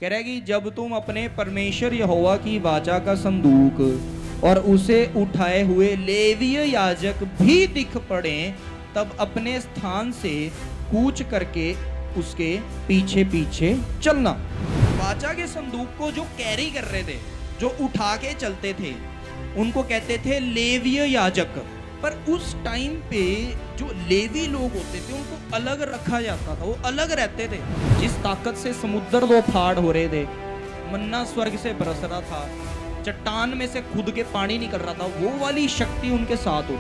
कह रहा है कि जब तुम अपने परमेश्वर यहोवा की वाचा का संदूक और उसे उठाए हुए लेवीय याजक भी दिख पड़े, तब अपने स्थान से कूच करके उसके पीछे पीछे चलना। वाचा के संदूक को जो कैरी कर रहे थे, जो उठा के चलते थे, उनको कहते थे लेवीय याजक। पर उस टाइम पे जो लेवी लोग होते थे उनको अलग रखा जाता था, वो अलग रहते थे। जिस ताकत से समुद्र दो फाड़ हो रहे थे, मन्ना स्वर्ग से बरस रहा था, चट्टान में से खुद के पानी निकल रहा था, वो वाली शक्ति उनके साथ हो।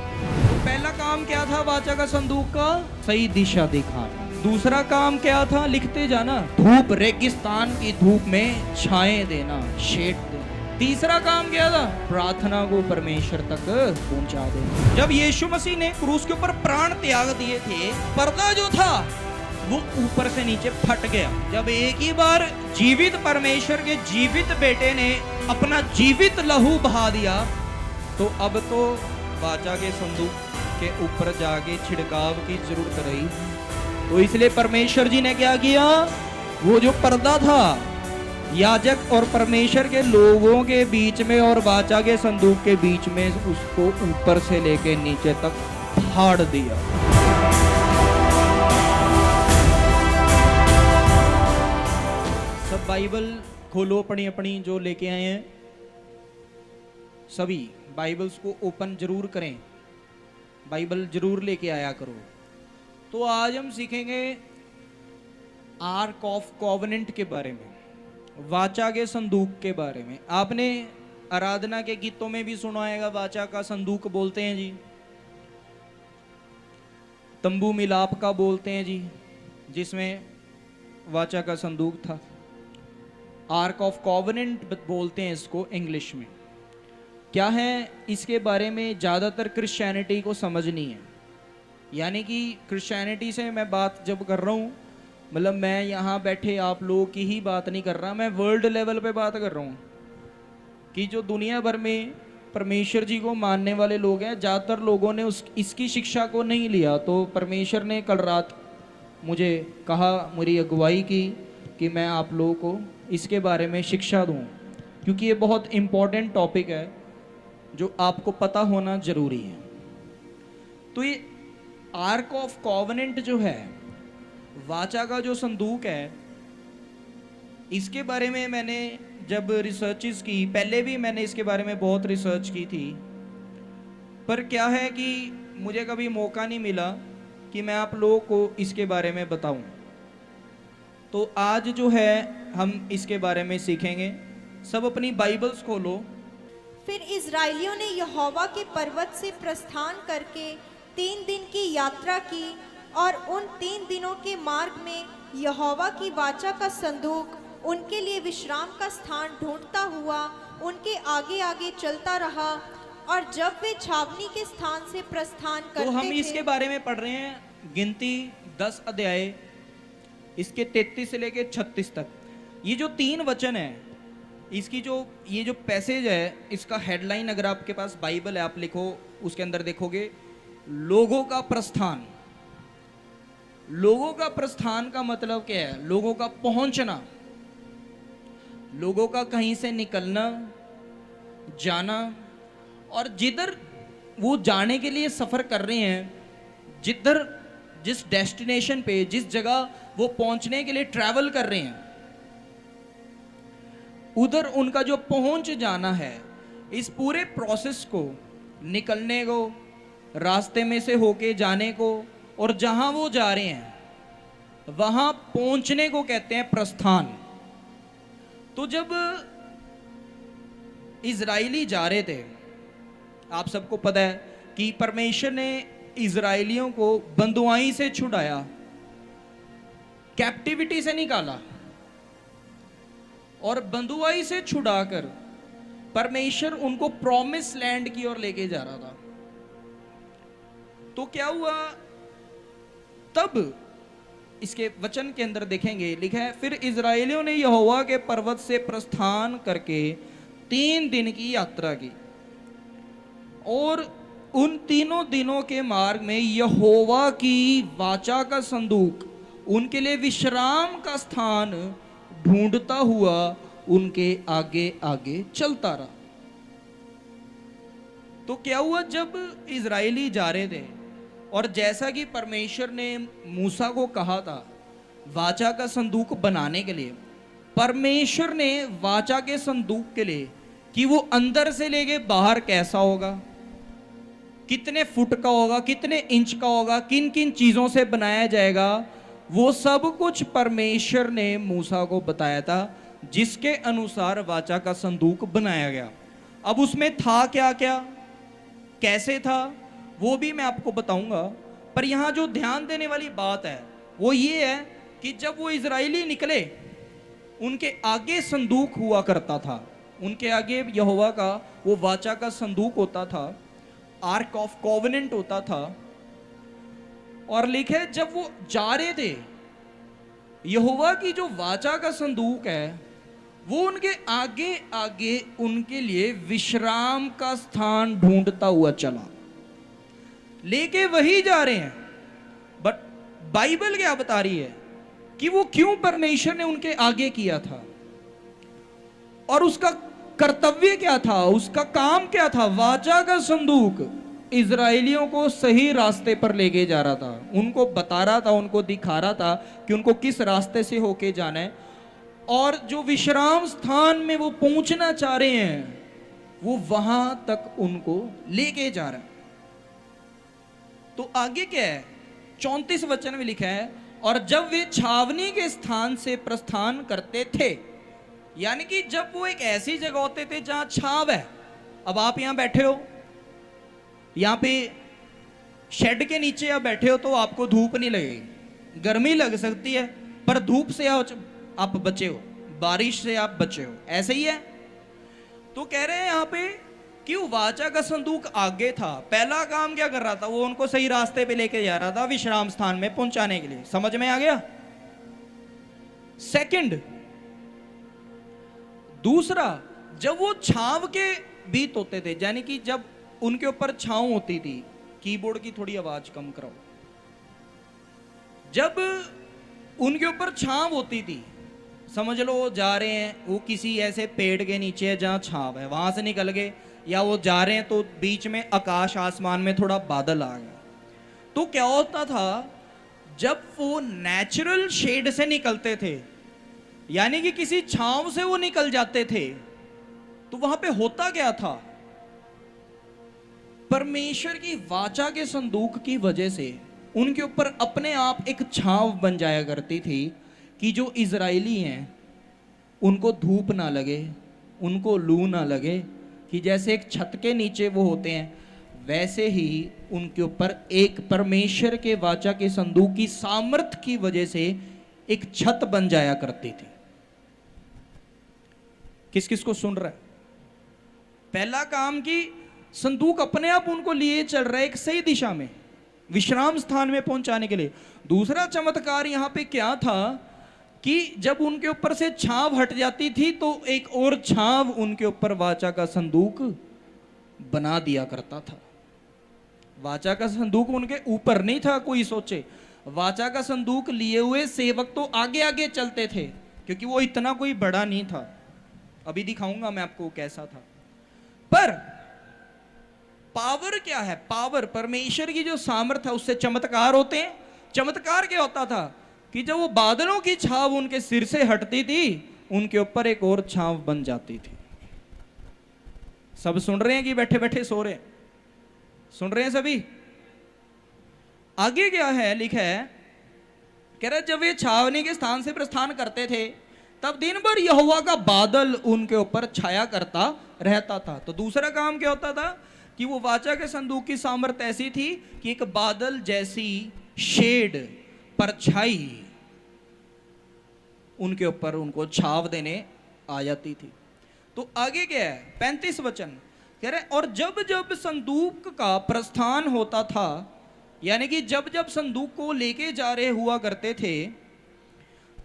तो पहला काम क्या था वाचा का संदूक का? सही दिशा दिखाना। दूसरा काम क्या था? लिखते जाना, धूप रेगिस्तान की धूप में छाएं देना, शेड देना। तीसरा काम क्या था? प्रार्थना को परमेश्वर तक पहुंचा देना। जब यीशु मसीह ने क्रूस के ऊपर प्राण त्याग दिए थे, पर्दा जो था वो ऊपर से नीचे फट गया। जब एक ही बार जीवित परमेश्वर के जीवित बेटे ने अपना जीवित लहू बहा दिया, तो अब तो वाचा के संदूक के ऊपर जाके छिड़काव की जरूरत रही। तो इसलिए परमेश्वर जी ने क्या किया? वो जो पर्दा था याजक और परमेश्वर के लोगों के बीच में और वाचा के संदूक के बीच में, उसको ऊपर से लेके नीचे तक फाड़ दिया। सब बाइबल खोलो अपनी अपनी जो लेके आए हैं, सभी बाइबल्स को ओपन जरूर करें, बाइबल जरूर लेके आया करो। तो आज हम सीखेंगे आर्क ऑफ कॉवेनेंट के बारे में, वाचा के संदूक के बारे में। आपने आराधना के गीतों में भी सुना होगा, वाचा का संदूक बोलते हैं जी, तंबू मिलाप का बोलते हैं जी, जिसमें वाचा का संदूक था। आर्क ऑफ कॉवेनेंट बोलते हैं इसको इंग्लिश में। क्या है इसके बारे में? ज़्यादातर क्रिश्चियनिटी को समझनी है, यानी कि क्रिश्चियनिटी से मैं बात जब कर रहा हूँ, मतलब मैं यहाँ बैठे आप लोगों की ही बात नहीं कर रहा, मैं वर्ल्ड लेवल पे बात कर रहा हूँ कि जो दुनिया भर में परमेश्वर जी को मानने वाले लोग हैं, ज़्यादातर लोगों ने इसकी शिक्षा को नहीं लिया। तो परमेश्वर ने कल रात मुझे कहा, मेरी अगुवाई की कि मैं आप लोगों को इसके बारे में शिक्षा दूँ, क्योंकि ये बहुत इम्पोर्टेंट टॉपिक है जो आपको पता होना ज़रूरी है। तो ये आर्क ऑफ कॉवेनेंट जो है, वाचा का जो संदूक है, इसके बारे में मैंने जब रिसर्चेस की, पहले भी मैंने इसके बारे में बहुत रिसर्च की थी, पर क्या है कि मुझे कभी मौका नहीं मिला कि मैं आप लोगों को इसके बारे में बताऊं। तो आज जो है हम इसके बारे में सीखेंगे। सब अपनी बाइबल्स खोलो। फिर इजराइलियों ने यहोवा के पर्वत से प्रस्थान करके 3 दिन की यात्रा की, और उन 3 दिनों के मार्ग में यहोवा की वाचा का संदूक उनके लिए विश्राम का स्थान ढूंढता हुआ उनके आगे आगे चलता रहा। और जब वे छावनी के स्थान से प्रस्थान करते तो हम थे, इसके बारे में पढ़ रहे हैं गिनती 10 अध्याय, इसके 33 से लेके 36 तक। ये जो 3 वचन है, इसकी जो ये जो पैसेज है, इसका हेडलाइन अगर आपके पास बाइबल है आप लिखो, उसके अंदर देखोगे लोगों का प्रस्थान। लोगों का प्रस्थान का मतलब क्या है? लोगों का पहुंचना, लोगों का कहीं से निकलना, जाना, और जिधर वो जाने के लिए सफर कर रहे हैं, जिस डेस्टिनेशन पे, जिस जगह वो पहुंचने के लिए ट्रैवल कर रहे हैं, उधर उनका जो पहुंच जाना है, इस पूरे प्रोसेस को, निकलने को, रास्ते में से होके जाने को, और जहां वो जा रहे हैं वहां पहुंचने को कहते हैं प्रस्थान। तो जब इजराइली जा रहे थे, आप सबको पता है कि परमेश्वर ने इजराइलियों को बंदुआई से छुड़ाया, कैप्टिविटी से निकाला, और बंदुआई से छुड़ाकर परमेश्वर उनको प्रॉमिस लैंड की ओर लेके जा रहा था। तो क्या हुआ? तब इसके वचन के अंदर देखेंगे, लिखा है, फिर इजराइलियों ने यहोवा के पर्वत से प्रस्थान करके 3 दिन की यात्रा की, और उन 3 दिनों के मार्ग में यहोवा की वाचा का संदूक उनके लिए विश्राम का स्थान ढूंढता हुआ उनके आगे आगे चलता रहा। तो क्या हुआ, जब इजरायली जा रहे थे और जैसा कि परमेश्वर ने मूसा को कहा था वाचा का संदूक बनाने के लिए, परमेश्वर ने वाचा के संदूक के लिए कि वो अंदर से लेके बाहर कैसा होगा, कितने फुट का होगा, कितने इंच का होगा, किन किन चीजों से बनाया जाएगा, वो सब कुछ परमेश्वर ने मूसा को बताया था, जिसके अनुसार वाचा का संदूक बनाया गया। अब उसमें था क्या क्या, कैसे था, वो भी मैं आपको बताऊंगा। पर यहां जो ध्यान देने वाली बात है वो ये है कि जब वो इजरायली निकले, उनके आगे संदूक हुआ करता था, उनके आगे यहोवा का वो वाचा का संदूक होता था, आर्क ऑफ कोवेनेंट होता था। और लिखे जब वो जा रहे थे, यहोवा की जो वाचा का संदूक है वो उनके आगे आगे उनके लिए विश्राम का स्थान ढूंढता हुआ चला, लेके वही जा रहे हैं। बट बाइबल क्या बता रही है कि वो क्यों परमेश्वर ने उनके आगे किया था और उसका कर्तव्य क्या था, उसका काम क्या था। वाचा का संदूक इजरायलियों को सही रास्ते पर लेके जा रहा था, उनको बता रहा था, उनको दिखा रहा था कि उनको किस रास्ते से होके जाना है, और जो विश्राम स्थान में वो पहुंचना चाह रहे हैं वो वहां तक उनको लेके जा रहा है। तो आगे क्या है, 34 वचन में लिखा है, और जब वे छावनी के स्थान से प्रस्थान करते थे, यानी कि जब वो एक ऐसी जगह होते थे जहां छाव है। अब आप यहां बैठे हो, यहां पे शेड के नीचे आप बैठे हो तो आपको धूप नहीं लगेगी, गर्मी लग सकती है, पर धूप से आप बचे हो, बारिश से आप बचे हो, ऐसे ही है। तो कह रहे हैं यहां पे कि वाचा का संदूक आगे था, पहला काम क्या कर रहा था, वो उनको सही रास्ते पे लेके जा रहा था, विश्राम स्थान में पहुंचाने के लिए। समझ में आ गया। सेकंड, दूसरा, जब वो छाव के बीत होते थे, यानी कि जब उनके ऊपर छांव होती थी, कीबोर्ड की थोड़ी आवाज कम कराओ, जब उनके ऊपर छांव होती थी, समझ लो वो जा रहे हैं, वो किसी ऐसे पेड़ के नीचे है जहां छांव है, वहां से निकल गए, या वो जा रहे हैं तो बीच में आकाश आसमान में थोड़ा बादल आ गया, तो क्या होता था, जब वो नेचुरल शेड से निकलते थे, यानी कि किसी छांव से वो निकल जाते थे, तो वहां पे होता क्या था, परमेश्वर की वाचा के संदूक की वजह से उनके ऊपर अपने आप एक छांव बन जाया करती थी कि जो इजरायली हैं उनको धूप ना लगे, उनको लू ना लगे, कि जैसे एक छत के नीचे वो होते हैं, वैसे ही उनके ऊपर एक परमेश्वर के वाचा के संदूक की सामर्थ की वजह से एक छत बन जाया करती थी। किस किस को सुन रहा है? पहला काम कि संदूक अपने आप उनको लिए चल रहा है एक सही दिशा में, विश्राम स्थान में पहुंचाने के लिए। दूसरा चमत्कार यहां पे क्या था कि जब उनके ऊपर से छाव हट जाती थी तो एक और छाव उनके ऊपर वाचा का संदूक बना दिया करता था। वाचा का संदूक उनके ऊपर नहीं था, कोई सोचे, वाचा का संदूक लिए हुए सेवक तो आगे आगे चलते थे, क्योंकि वो इतना कोई बड़ा नहीं था, अभी दिखाऊंगा मैं आपको कैसा था। पर पावर क्या है, पावर परमेश्वर की जो सामर्थ है, उससे चमत्कार होते हैं। चमत्कार क्या होता था कि जब वो बादलों की छाव उनके सिर से हटती थी, उनके ऊपर एक और छाव बन जाती थी। सब सुन रहे हैं कि बैठे बैठे सो रहे हैं? सुन रहे हैं सभी? आगे क्या है लिखा है, कह रहा जब वे छावनी के स्थान से प्रस्थान करते थे तब दिन भर यहोवा का बादल उनके ऊपर छाया करता रहता था। तो दूसरा काम क्या होता था कि वो वाचा के संदूक की सामर्थ ऐसी थी कि एक बादल जैसी शेड, परछाई उनके ऊपर उनको छाव देने आ जाती थी। तो आगे क्या है, 35 वचन कह रहे, और जब जब संदूक का प्रस्थान होता था, यानी कि जब जब संदूक को लेके जा रहे हुआ करते थे,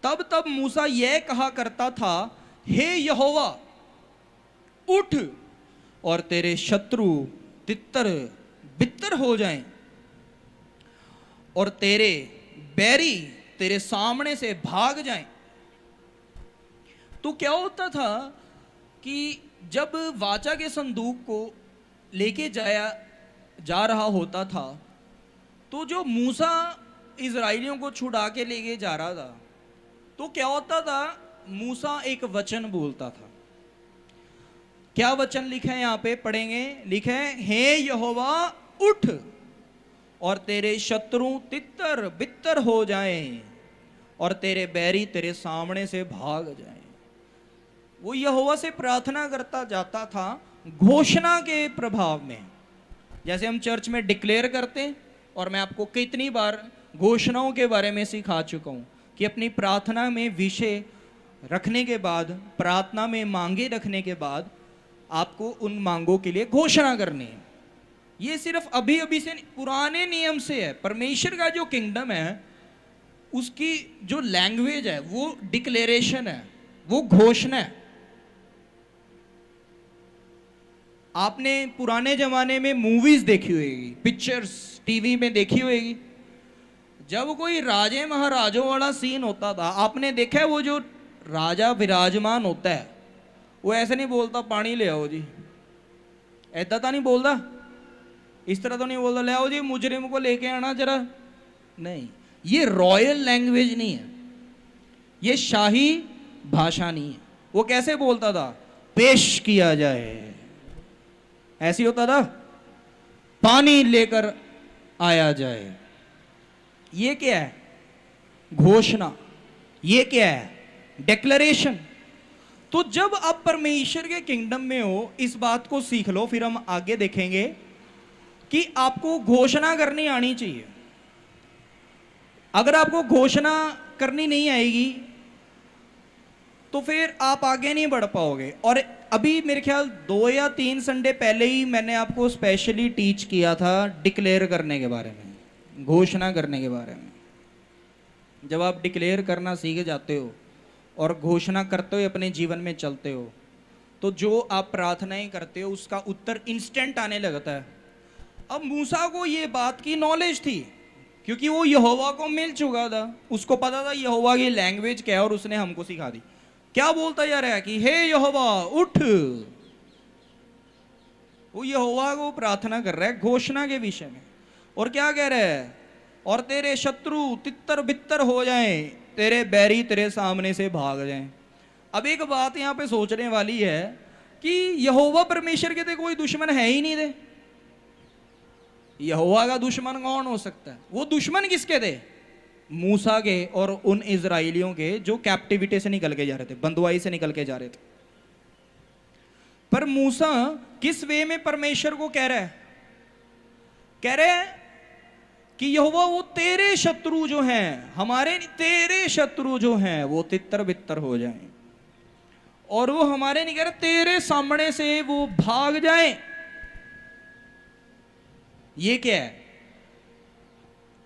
तब तब मूसा यह कहा करता था, हे यहोवा उठ और तेरे शत्रु तितर बितर हो जाएं और तेरे बैरी तेरे सामने से भाग जाएं। तो क्या होता था कि जब वाचा के संदूक को लेके जा रहा होता था, तो जो मूसा इजराइलियों को छुड़ा के लेके जा रहा था, तो क्या होता था, मूसा एक वचन बोलता था। क्या वचन लिखा है यहाँ पे, पढ़ेंगे। लिखा है, हे यहोवा उठ और तेरे शत्रु तितर बितर हो जाएं और तेरे बैरी तेरे सामने से भाग जाएं। वो यहोवा से प्रार्थना करता जाता था घोषणा के प्रभाव में। जैसे हम चर्च में डिक्लेयर करते हैं, और मैं आपको कितनी बार घोषणाओं के बारे में सिखा चुका हूं कि अपनी प्रार्थना में विषय रखने के बाद, प्रार्थना में मांगे रखने के बाद आपको उन मांगों के लिए घोषणा करनी है। ये सिर्फ अभी अभी से पुराने नियम से है। परमेश्वर का जो किंगडम है उसकी जो लैंग्वेज है वो डिक्लेरेशन है, वो घोषणा है। आपने पुराने जमाने में मूवीज देखी होगी, पिक्चर्स टीवी में देखी होगी। जब कोई राजे महाराजों वाला सीन होता था, आपने देखा है वो जो राजा विराजमान होता है वो ऐसे नहीं बोलता पानी ले आओ जी, ऐदा तो नहीं बोलता, इस तरह तो नहीं बोलता ले आओ जी मुजरिम को लेके आना जरा, नहीं। ये रॉयल लैंग्वेज नहीं है, ये शाही भाषा नहीं है। वो कैसे बोलता था, पेश किया जाए, ऐसी होता था, पानी लेकर आया जाए। ये क्या है, घोषणा। ये क्या है, डिक्लेरेशन। तो जब आप परमेश्वर के किंगडम में हो, इस बात को सीख लो, फिर हम आगे देखेंगे कि आपको घोषणा करनी आनी चाहिए। अगर आपको घोषणा करनी नहीं आएगी तो फिर आप आगे नहीं बढ़ पाओगे। और अभी मेरे ख्याल 2 या 3 संडे पहले ही मैंने आपको स्पेशली टीच किया था डिक्लेयर करने के बारे में, घोषणा करने के बारे में। जब आप डिक्लेयर करना सीख जाते हो और घोषणा करते हो, अपने जीवन में चलते हो, तो जो आप प्रार्थनाएं करते हो उसका उत्तर इंस्टेंट आने लगता है। अब मूसा को ये बात की नॉलेज थी क्योंकि वो यहोवा को मिल चुका था, उसको पता था यहोवा की लैंग्वेज क्या है और उसने हमको सिखा दी। क्या बोलता जा रहा है कि हे यहोवा उठ। वो यहोवा को प्रार्थना कर रहा है घोषणा के विषय में। और क्या कह रहा है, और तेरे शत्रु तितर बितर हो जाएं, तेरे बैरी तेरे सामने से भाग जाएं। अब एक बात यहां पे सोचने वाली है कि यहोवा परमेश्वर के थे कोई दुश्मन है ही नहीं थे। यहोवा का दुश्मन कौन हो सकता है? वो दुश्मन किसके थे? मूसा के और उन इजराइलियों के जो कैप्टिविटी से निकल के जा रहे थे, बंदुआई से निकल के जा रहे थे। पर मूसा किस वे में परमेश्वर को कह रहा है? कह रहे हैं कि यहोवा वो तेरे शत्रु जो हैं, हमारे तेरे शत्रु जो हैं वो तितर बितर हो जाएं, और वो हमारे नहीं कह रहे, तेरे सामने से वो भाग जाएं। ये क्या है?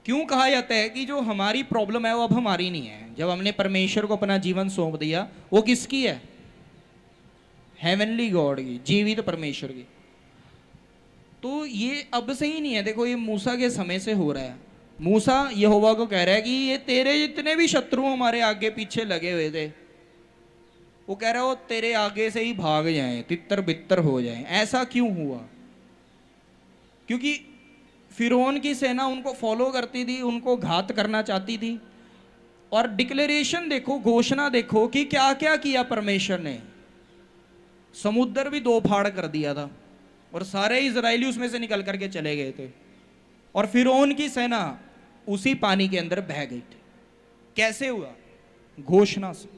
क्यों कहा जाता है कि जो हमारी प्रॉब्लम है वो अब हमारी नहीं है? जब हमने परमेश्वर को अपना जीवन सौंप दिया, वो किसकी है? हेवनली गॉड की, जीवित परमेश्वर की। तो ये अब से ही नहीं है, देखो ये मूसा के समय से हो रहा है। मूसा यहोवा को कह रहा है कि ये तेरे जितने भी शत्रु हमारे आगे पीछे लगे हुए थे, वो कह रहा है वो तेरे आगे से ही भाग जाएं, तितर बितर हो जाएं। ऐसा क्यों हुआ? क्योंकि फिरौन की सेना उनको फॉलो करती थी, उनको घात करना चाहती थी। और डिक्लेरेशन देखो, घोषणा देखो कि क्या क्या किया परमेश्वर ने। समुद्र भी 2 फाड़ कर दिया था और सारे इजरायली उसमें से निकल करके चले गए थे, और फिरौन की सेना उसी पानी के अंदर बह गई थी। कैसे हुआ? घोषणा से।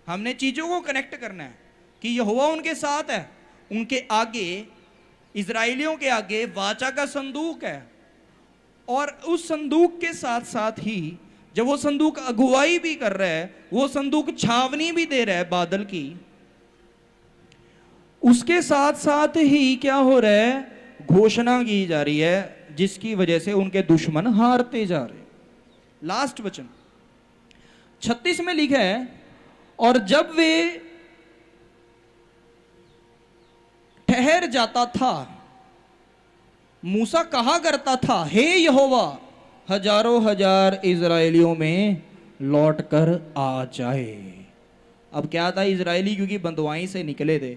हमने चीजों को कनेक्ट करना है कि यहोवा उनके साथ है, उनके आगे, इजराइलियों के आगे वाचा का संदूक है, और उस संदूक के साथ साथ ही जब वो संदूक अगुवाई भी कर रहा है, वो संदूक छावनी भी दे रहा है बादल की, उसके साथ साथ ही क्या हो रहा है? घोषणा की जा रही है, जिसकी वजह से उनके दुश्मन हारते जा रहे हैं। लास्ट वचन 36 में लिखा है, और जब वे ठहर जाता था, मूसा कहा करता था, हे यहोवा हजारों हजार इजराइलियों में लौट कर आ जाए। अब क्या था, इजरायली क्योंकि बंदवाई से निकले थे,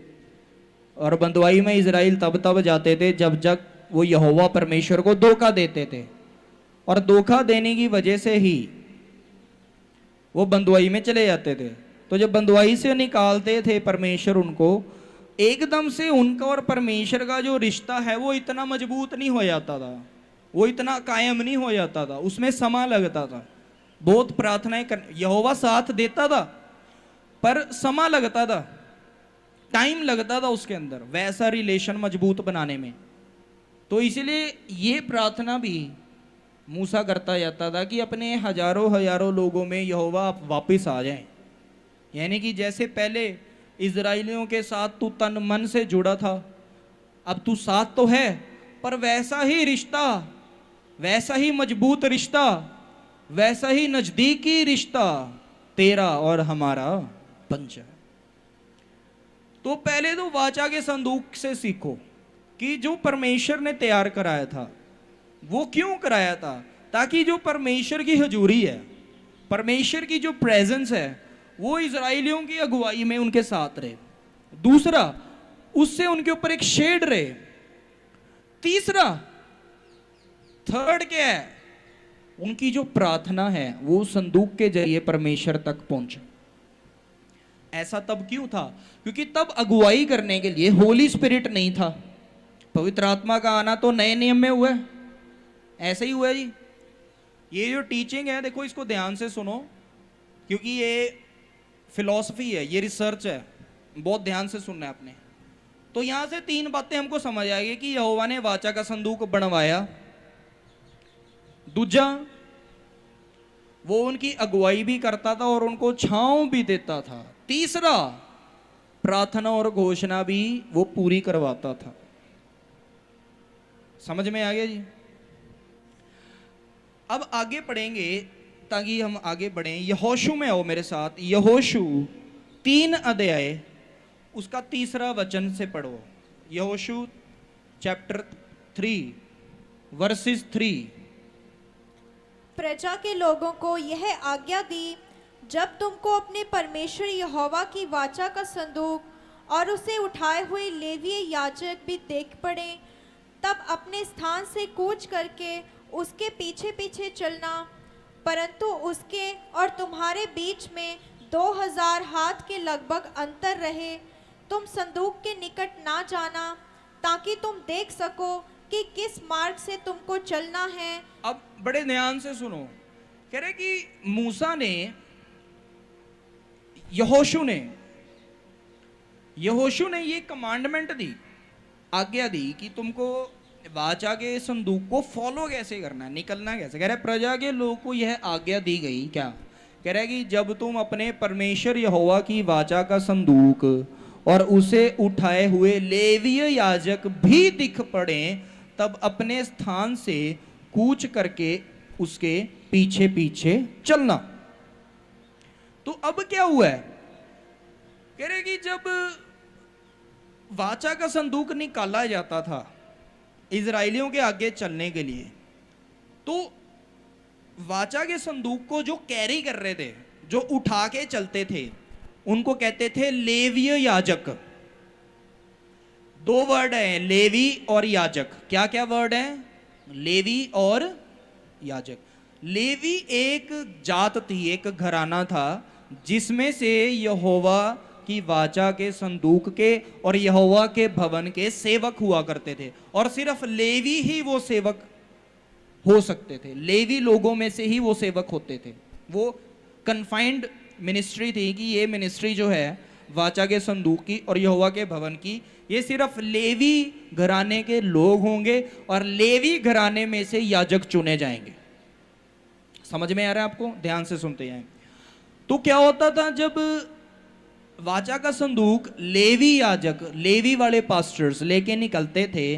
और बंदवाई में इजराइल तब तब जाते थे जब जब वो यहोवा परमेश्वर को धोखा देते थे, और धोखा देने की वजह से ही वो बंदवाई में चले जाते थे। तो जब बंदवाई से निकालते थे परमेश्वर उनको, एकदम से उनका और परमेश्वर का जो रिश्ता है वो इतना मजबूत नहीं हो जाता था, वो इतना कायम नहीं हो जाता था, उसमें समय लगता था। बहुत प्रार्थनाएं कर, यहोवा साथ देता था पर समय लगता था, टाइम लगता था उसके अंदर वैसा रिलेशन मजबूत बनाने में। तो इसलिए ये प्रार्थना भी मूसा करता जाता था कि अपने हजारों हजारों लोगों में यहोवा आप वापस आ जाएं। यानी कि जैसे पहले इजराइलियों के साथ तू तन मन से जुड़ा था, अब तू साथ तो है पर वैसा ही रिश्ता, वैसा ही मजबूत रिश्ता, वैसा ही नजदीकी रिश्ता तेरा और हमारा बन जाए। तो पहले तो वाचा के संदूक से सीखो कि जो परमेश्वर ने तैयार कराया था वो क्यों कराया था, ताकि जो परमेश्वर की हजूरी है, परमेश्वर की जो प्रेजेंस है वो इजराइलियों की अगुवाई में उनके साथ रहे। दूसरा, उससे उनके ऊपर एक शेड रहे। तीसरा, थर्ड क्या है, उनकी जो प्रार्थना है वो संदूक के जरिए परमेश्वर तक पहुंचे। ऐसा तब क्यों था, क्योंकि तब अगुवाई करने के लिए होली स्पिरिट नहीं था। पवित्र आत्मा का आना तो नए नियम में हुआ है, ऐसे ही हुआ है जी। ये जो टीचिंग है देखो इसको ध्यान से सुनो, क्योंकि ये फिलॉसफी है, ये रिसर्च है, बहुत ध्यान से सुनना है आपने। तो यहां से तीन बातें हमको समझ आएगी कि यहोवा ने वाचा का संदूक बनवाया, दूजा वो उनकी अगुवाई भी करता था और उनको छांव भी देता था, तीसरा प्रार्थना और घोषणा भी वो पूरी करवाता था। समझ में आ गया जी। अब आगे पढ़ेंगे, ताकि हम आगे बढ़ें। यहोशू में आओ मेरे साथ, यहोशू 3 अध्याय उसका 3 वचन से पढ़ो। यहोशू चैप्टर 3 वर्सेस 3। प्रजा के लोगों को यह आज्ञा दी, जब तुमको अपने परमेश्वर यहोवा की वाचा का संदूक और उसे उठाए हुए लेवीय याजक भी देख पड़े, तब अपने स्थान से कूच करके उसके पीछे पीछे चलना, परंतु उसके और तुम्हारे बीच में 2000 हाथ के लगभग अंतर रहे। तुम संदूक के निकट ना जाना, ताकि तुम देख सको कि किस मार्ग से तुमको चलना है। अब बड़े ध्यान से सुनो, कह रहे कि मूसा ने यहोशू ने ये कमांडमेंट दी, आज्ञा दी कि तुमको वाचा के संदूक को फॉलो कैसे करना है, निकलना कैसे। कह रहे प्रजा के लोग को यह आज्ञा दी गई, क्या कह रहे कि जब तुम अपने परमेश्वर यहोवा की वाचा का संदूक और उसे उठाए हुए लेवीय याजक भी दिख पड़े, तब अपने स्थान से कूच करके उसके पीछे पीछे चलना। तो अब क्या हुआ है, कह रहे कि जब वाचा का संदूक निकाला जाता था इजराइलियों के आगे चलने के लिए, तो वाचा के संदूक को जो कैरी कर रहे थे, जो उठा के चलते थे, उनको कहते थे लेवीय याजक। 2 वर्ड हैं, लेवी और याजक। क्या क्या वर्ड हैं, लेवी और याजक। लेवी एक जात थी, एक घराना था, जिसमें से यहोवा की वाचा के संदूक के और यहोवा के भवन के सेवक हुआ करते थे, और सिर्फ लेवी ही वो सेवक हो सकते थे। लेवी लोगों में से ही वो सेवक होते थे। वो कन्फाइंड मिनिस्ट्री थी कि ये मिनिस्ट्री जो है वाचा के संदूक की और यहोवा के भवन की, ये सिर्फ लेवी घराने के लोग होंगे और लेवी घराने में से याजक चुने जाएंगे। समझ में आ रहा है आपको, ध्यान से सुनते हैं। तो क्या होता था, जब वाचा का संदूक लेवी याजक, लेवी वाले पास्टर्स लेके निकलते थे,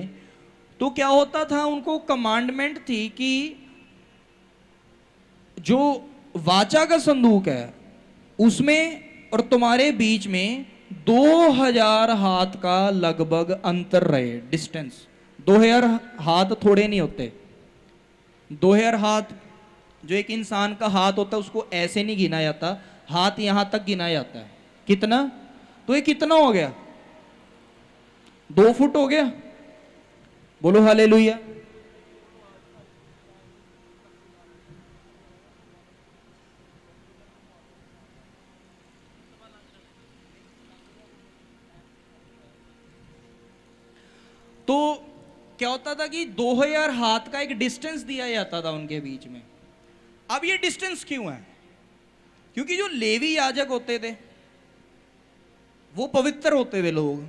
तो क्या होता था, उनको कमांडमेंट थी कि जो वाचा का संदूक है उसमें और तुम्हारे बीच में 2000 हाथ का लगभग अंतर रहे, डिस्टेंस। 2000 हाथ थोड़े नहीं होते। 2000 हाथ, जो एक इंसान का हाथ होता है उसको ऐसे नहीं गिना जाता, हाथ यहां तक गिना जाता है। कितना? तो ये कितना हो गया? 2 फुट हो गया। बोलो हालेलुया। तो क्या होता था कि 2000 हाथ का एक डिस्टेंस दिया जाता था उनके बीच में। अब ये डिस्टेंस क्यों है? क्योंकि जो लेवी याजक होते थे वो पवित्र होते थे लोग,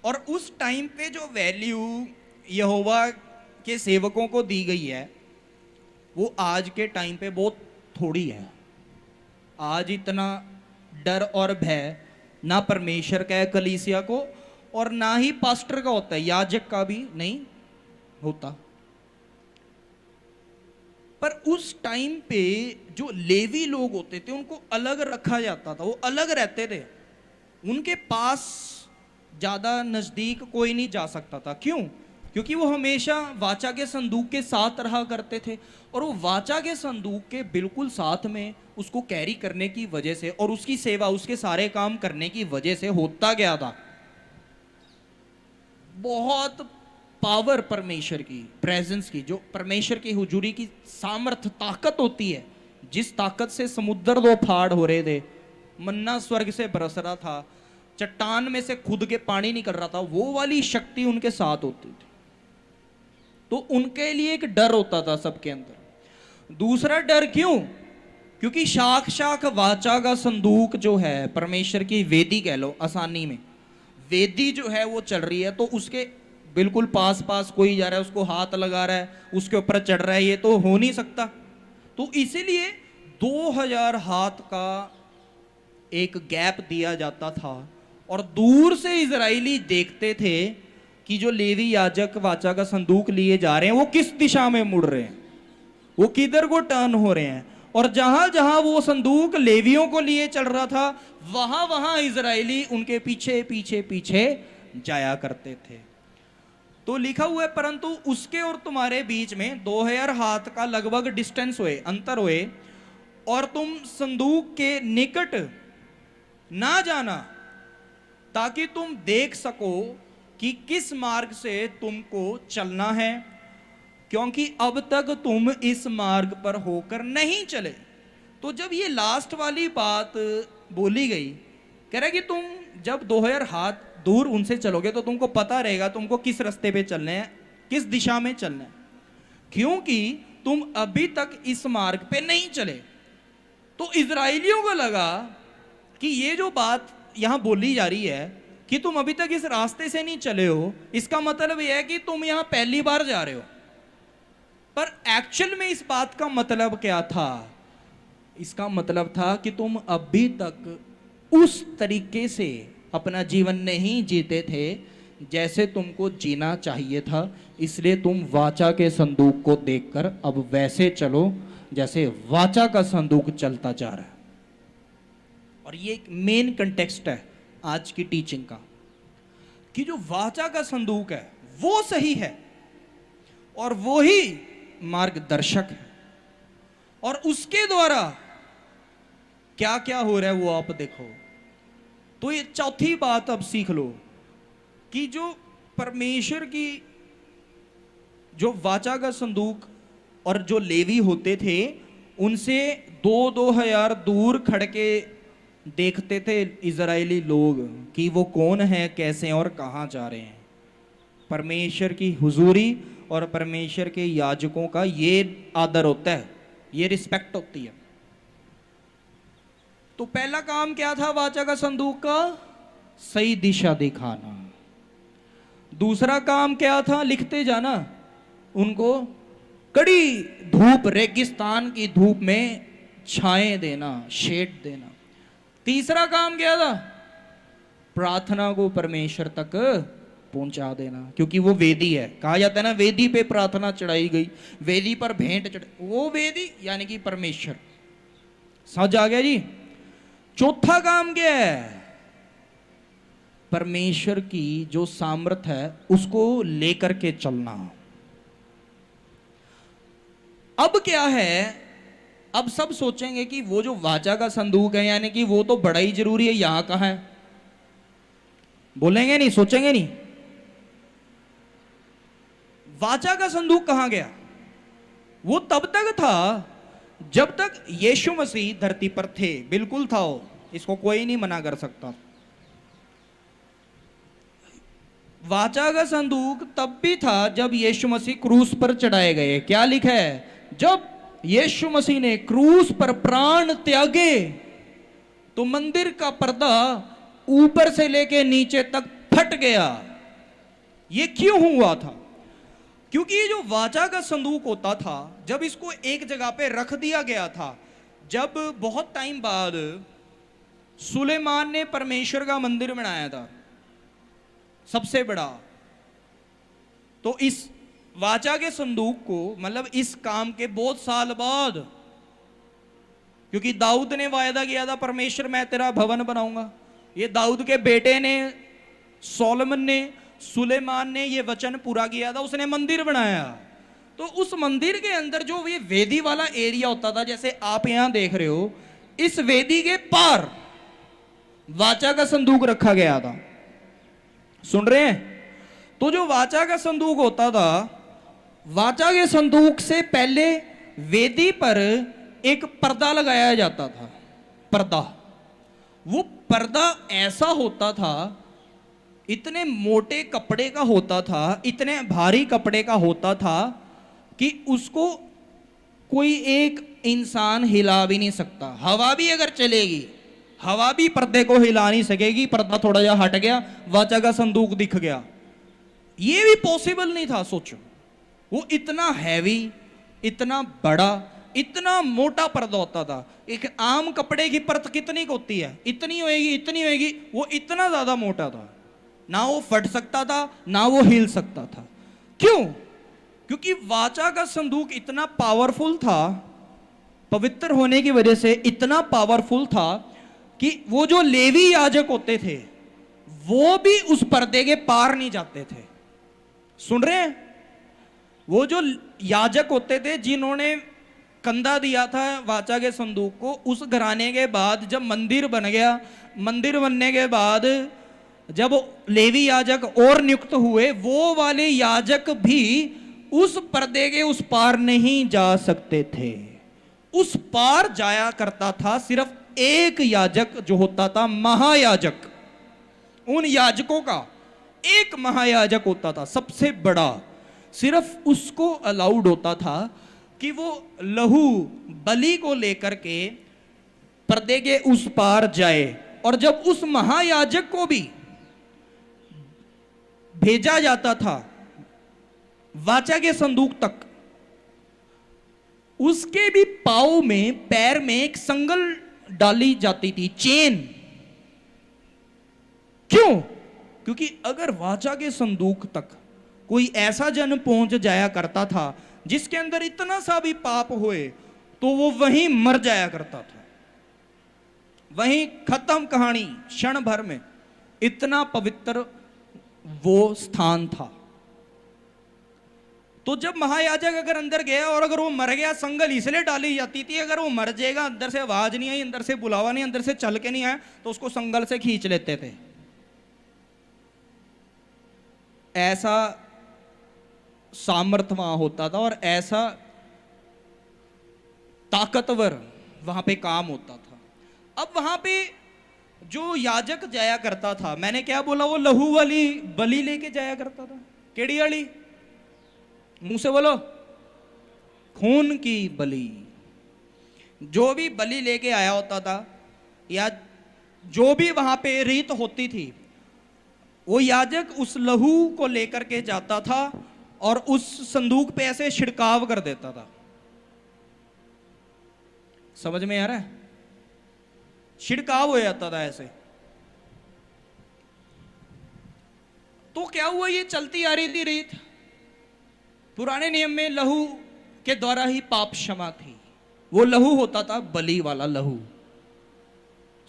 और उस टाइम पे जो वैल्यू यहोवा के सेवकों को दी गई है वो आज के टाइम पे बहुत थोड़ी है। आज इतना डर और भय ना परमेश्वर का है कलीसिया को, और ना ही पास्टर का होता है, याजक का भी नहीं होता। पर उस टाइम पे जो लेवी लोग होते थे उनको अलग रखा जाता था, वो अलग रहते थे। उनके पास ज्यादा नजदीक कोई नहीं जा सकता था। क्यों? क्योंकि वो हमेशा वाचा के संदूक के साथ रहा करते थे, और वो वाचा के संदूक के बिल्कुल साथ में उसको कैरी करने की वजह से और उसकी सेवा, उसके सारे काम करने की वजह से होता गया था। बहुत पावर परमेश्वर की प्रेजेंस की, जो परमेश्वर की हुजूरी की सामर्थ ताकत होती है, जिस ताकत से समुद्र 2 फाड़ हो रहे थे, मन्ना स्वर्ग से बरस रहा था, चट्टान में से खुद के पानी निकल रहा था, वो वाली शक्ति उनके साथ होती थी। तो उनके लिए एक डर होता था सबके अंदर। दूसरा डर क्यों? क्योंकि शाख शाख वाचा का संदूक जो है, परमेश्वर की वेदी कह लो आसानी में, वेदी जो है वो चल रही है, तो उसके बिल्कुल पास पास कोई जा रहा है, उसको हाथ लगा रहा है, उसके ऊपर चढ़ रहा है, ये तो हो नहीं सकता। तो इसीलिए 2000 हाथ का एक गैप दिया जाता था, और दूर से इजराइली देखते थे कि जो लेवी याजक वाचा का संदूक लिए जा रहे हैं वो किस दिशा में मुड़ रहे हैं, वो किधर को टर्न हो रहे हैं। और जहां जहां वो संदूक लेवियों को लिए चल रहा था, वहां वहां इजराइली उनके पीछे पीछे पीछे जाया करते थे। तो लिखा हुआ है, परंतु उसके और तुम्हारे बीच में 2000 हाथ का लगभग डिस्टेंस हुए, अंतर हुए, और तुम संदूक के निकट ना जाना, ताकि तुम देख सको कि किस मार्ग से तुमको चलना है, क्योंकि अब तक तुम इस मार्ग पर होकर नहीं चले। तो जब ये लास्ट वाली बात बोली गई, कह रहा कि तुम जब 2000 हाथ दूर उनसे चलोगे तो तुमको पता रहेगा तुमको किस रास्ते पे चलना है, किस दिशा में चलना है, क्योंकि तुम अभी तक इस मार्ग पे नहीं चले। तो इजराइलियों को लगा कि ये जो बात यहां बोली जा रही है कि तुम अभी तक इस रास्ते से नहीं चले हो, इसका मतलब यह है कि तुम यहां पहली बार जा रहे हो। पर एक्चुअल में इस बात का मतलब क्या था? इसका मतलब था कि तुम अभी तक उस तरीके से अपना जीवन नहीं जीते थे जैसे तुमको जीना चाहिए था, इसलिए तुम वाचा के संदूक को देखकर अब वैसे चलो जैसे वाचा का संदूक चलता जा रहा है। और ये एक मेन कंटेक्स्ट है आज की टीचिंग का, कि जो वाचा का संदूक है वो सही है और वो ही मार्गदर्शक है, और उसके द्वारा क्या क्या हो रहा है वो आप देखो। तो ये चौथी बात अब सीख लो कि जो परमेश्वर की जो वाचा का संदूक और जो लेवी होते थे, उनसे 2-2000 दूर खड़ के देखते थे इजरायली लोग कि वो कौन है, कैसे और कहाँ जा रहे हैं। परमेश्वर की हुजूरी और परमेश्वर के याजकों का ये आदर होता है, ये रिस्पेक्ट होती है। तो पहला काम क्या था वाचा का संदूक का? सही दिशा दिखाना। दूसरा काम क्या था? लिखते जाना, उनको कड़ी धूप, रेगिस्तान की धूप में छाएं देना, शेड देना। तीसरा काम क्या था? प्रार्थना को परमेश्वर तक पहुंचा देना, क्योंकि वो वेदी है। कहा जाता है ना, वेदी पे प्रार्थना चढ़ाई गई, वेदी पर भेंट चढ़, वो वेदी यानी कि परमेश्वर। समझ आ गया जी? चौथा काम क्या है? परमेश्वर की जो सामर्थ है उसको लेकर के चलना। अब क्या है? अब सब सोचेंगे कि वो जो वाचा का संदूक है, यानी कि वो तो बड़ा ही जरूरी है, यहां कहां है? बोलेंगे नहीं, सोचेंगे नहीं? वाचा का संदूक कहां गया? वो तब तक था जब तक यीशु मसीह धरती पर थे, बिल्कुल था वो, इसको कोई नहीं मना कर सकता। वाचा का संदूक तब भी था जब यीशु मसीह क्रूस पर चढ़ाए गए। क्या लिखा है? जब यीशु मसीह ने क्रूस पर प्राण त्यागे तो मंदिर का पर्दा ऊपर से लेके नीचे तक फट गया। ये क्यों हुआ था? क्योंकि ये जो वाचा का संदूक होता था, जब इसको एक जगह पे रख दिया गया था, जब बहुत टाइम बाद सुलेमान ने परमेश्वर का मंदिर बनाया था, सबसे बड़ा, तो इस वाचा के संदूक को, मतलब इस काम के बहुत साल बाद, क्योंकि दाऊद ने वायदा किया था, परमेश्वर मैं तेरा भवन बनाऊंगा। ये दाऊद के बेटे ने, सोलोमन ने, सुलेमान ने ये वचन पूरा किया था, उसने मंदिर बनाया। तो उस मंदिर के अंदर जो ये वेदी वाला एरिया होता था, जैसे आप यहां देख रहे हो, इस वेदी के पार वाचा का संदूक रखा गया था। सुन रहे हैं? तो जो वाचा का संदूक होता था, वाचा के संदूक से पहले वेदी पर एक पर्दा लगाया जाता था। पर्दा, वो पर्दा ऐसा होता था, इतने मोटे कपड़े का होता था, इतने भारी कपड़े का होता था कि उसको कोई एक इंसान हिला भी नहीं सकता। हवा भी अगर चलेगी, हवा भी पर्दे को हिला नहीं सकेगी। पर्दा थोड़ा जा हट गया, वाचा का संदूक दिख गया, ये भी पॉसिबल नहीं था। सोचो, वो इतना हैवी, इतना बड़ा, इतना मोटा पर्दा होता था। एक आम कपड़े की परत कितनी होती है? इतनी होएगी, इतनी होएगी। वो इतना ज्यादा मोटा था, ना वो फट सकता था, ना वो हिल सकता था। क्यों? क्योंकि वाचा का संदूक इतना पावरफुल था, पवित्र होने की वजह से इतना पावरफुल था कि वो जो लेवी याजक होते थे, वो भी उस पर्दे के पार नहीं जाते थे। सुन रहे हैं? वो जो याजक होते थे, जिन्होंने कंधा दिया था वाचा के संदूक को, उस घराने के बाद जब मंदिर बन गया, मंदिर बनने के बाद जब लेवी याजक और नियुक्त हुए, वो वाले याजक भी उस पर्दे के उस पार नहीं जा सकते थे। उस पार जाया करता था सिर्फ एक याजक, जो होता था महायाजक। उन याजकों का एक महायाजक होता था, सबसे बड़ा। सिर्फ उसको अलाउड होता था कि वो लहू बलि को लेकर के पर्दे के उस पार जाए। और जब उस महायाजक को भी भेजा जाता था वाचा के संदूक तक, उसके भी पांव में, पैर में एक संगल डाली जाती थी, चेन। क्यों? क्योंकि अगर वाचा के संदूक तक कोई ऐसा जन पहुंच जाया करता था जिसके अंदर इतना सा भी पाप होए, तो वो वहीं मर जाया करता था, वहीं खत्म कहानी, क्षण भर में। इतना पवित्र वो स्थान था। तो जब महायाजक अगर अंदर गया और अगर वो मर गया, संगल इसलिए डाली जाती थी, अगर वो मर जाएगा, अंदर से आवाज नहीं आई, अंदर से बुलावा नहीं, अंदर से चल के नहीं आया, तो उसको संगल से खींच लेते थे। ऐसा सामर्थ वहां होता था और ऐसा ताकतवर वहां पे काम होता था। अब वहां पे जो याजक जाया करता था, मैंने क्या बोला, वो लहू वाली बलि लेके जाया करता था। केड़ी वाली? मुंह से बोलो। खून की बलि। जो भी बलि लेके आया होता था, या जो भी वहां पे रीत होती थी, वो याजक उस लहू को लेकर के जाता था और उस संदूक पे ऐसे छिड़काव कर देता था। समझ में आ रहा है? छिड़काव हो जाता था ऐसे। तो क्या हुआ, ये चलती आ रही थी रीत। पुराने नियम में लहू के द्वारा ही पाप क्षमा थी। वो लहू होता था बलि वाला लहू।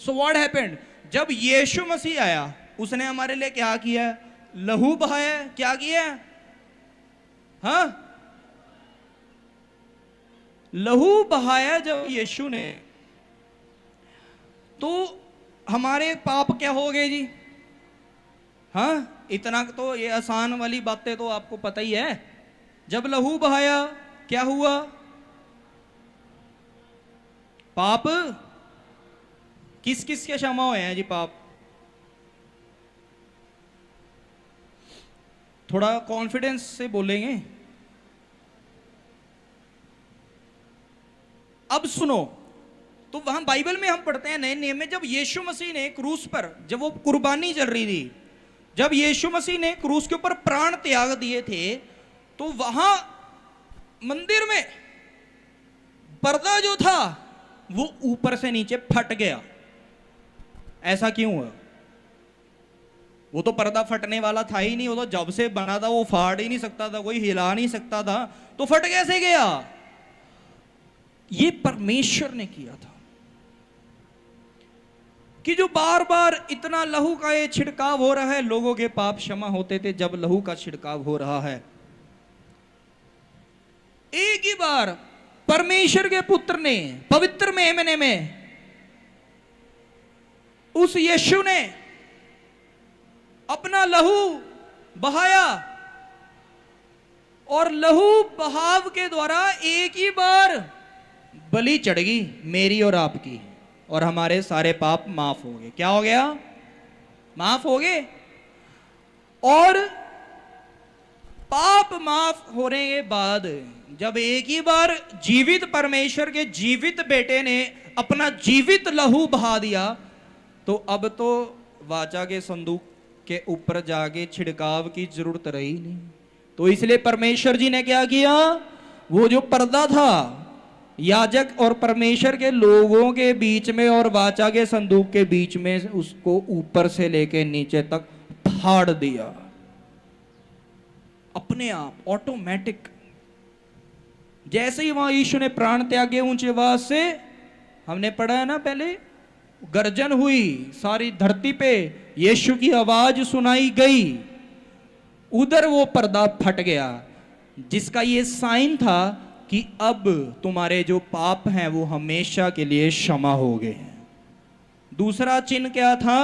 सो व्हाट हैपेंड, जब यीशु मसीह आया, उसने हमारे लिए क्या किया? लहू बहाया। क्या किया? हाँ, लहू बहाया जब यीशु ने, तो हमारे पाप क्या हो गए जी? हाँ, इतना तो ये आसान वाली बातें तो आपको पता ही है। जब लहू बहाया क्या हुआ? पाप किस किस के क्षमा हुए हैं जी? पाप थोड़ा कॉन्फिडेंस से बोलेंगे। अब सुनो, तो वहां बाइबल में हम पढ़ते हैं नए नियम में, जब यीशु मसीह ने क्रूस पर, जब वो कुर्बानी चल रही थी, जब यीशु मसीह ने क्रूस के ऊपर प्राण त्याग दिए थे, तो वहां मंदिर में पर्दा जो था वो ऊपर से नीचे फट गया। ऐसा क्यों हुआ? वो तो पर्दा फटने वाला था ही नहीं, वो तो जब से बना था वो फाड़ ही नहीं सकता था, कोई हिला नहीं सकता था, तो फट कैसे गया? ये परमेश्वर ने किया था कि जो बार बार इतना लहू का ये छिड़काव हो रहा है, लोगों के पाप क्षमा होते थे जब लहू का छिड़काव हो रहा है। एक ही बार परमेश्वर के पुत्र ने पवित्र मेमने में, उस यीशु ने अपना लहू बहाया, और लहू बहाव के द्वारा एक ही बार बलि चढ़ गई, मेरी और आपकी, और हमारे सारे पाप माफ हो गए। क्या हो गया? माफ हो गए। और पाप माफ होने के बाद जब एक ही बार जीवित परमेश्वर के जीवित बेटे ने अपना जीवित लहू बहा दिया, तो अब तो वाचा के संदूक के ऊपर जाके छिड़काव की जरूरत रही नहीं। तो इसलिए परमेश्वर जी ने क्या किया? वो जो पर्दा था याजक और परमेश्वर के लोगों के बीच में और वाचा के संदूक के बीच में, उसको ऊपर से लेके नीचे तक फाड़ दिया, अपने आप, ऑटोमेटिक। जैसे ही वहां यीशु ने प्राण त्यागे ऊंची आवाज से, हमने पढ़ा है ना पहले, गर्जन हुई सारी धरती पे, यीशु की आवाज सुनाई गई, उधर वो पर्दा फट गया, जिसका ये साइन था कि अब तुम्हारे जो पाप हैं वो हमेशा के लिए क्षमा हो गए हैं। दूसरा चिन्ह क्या था?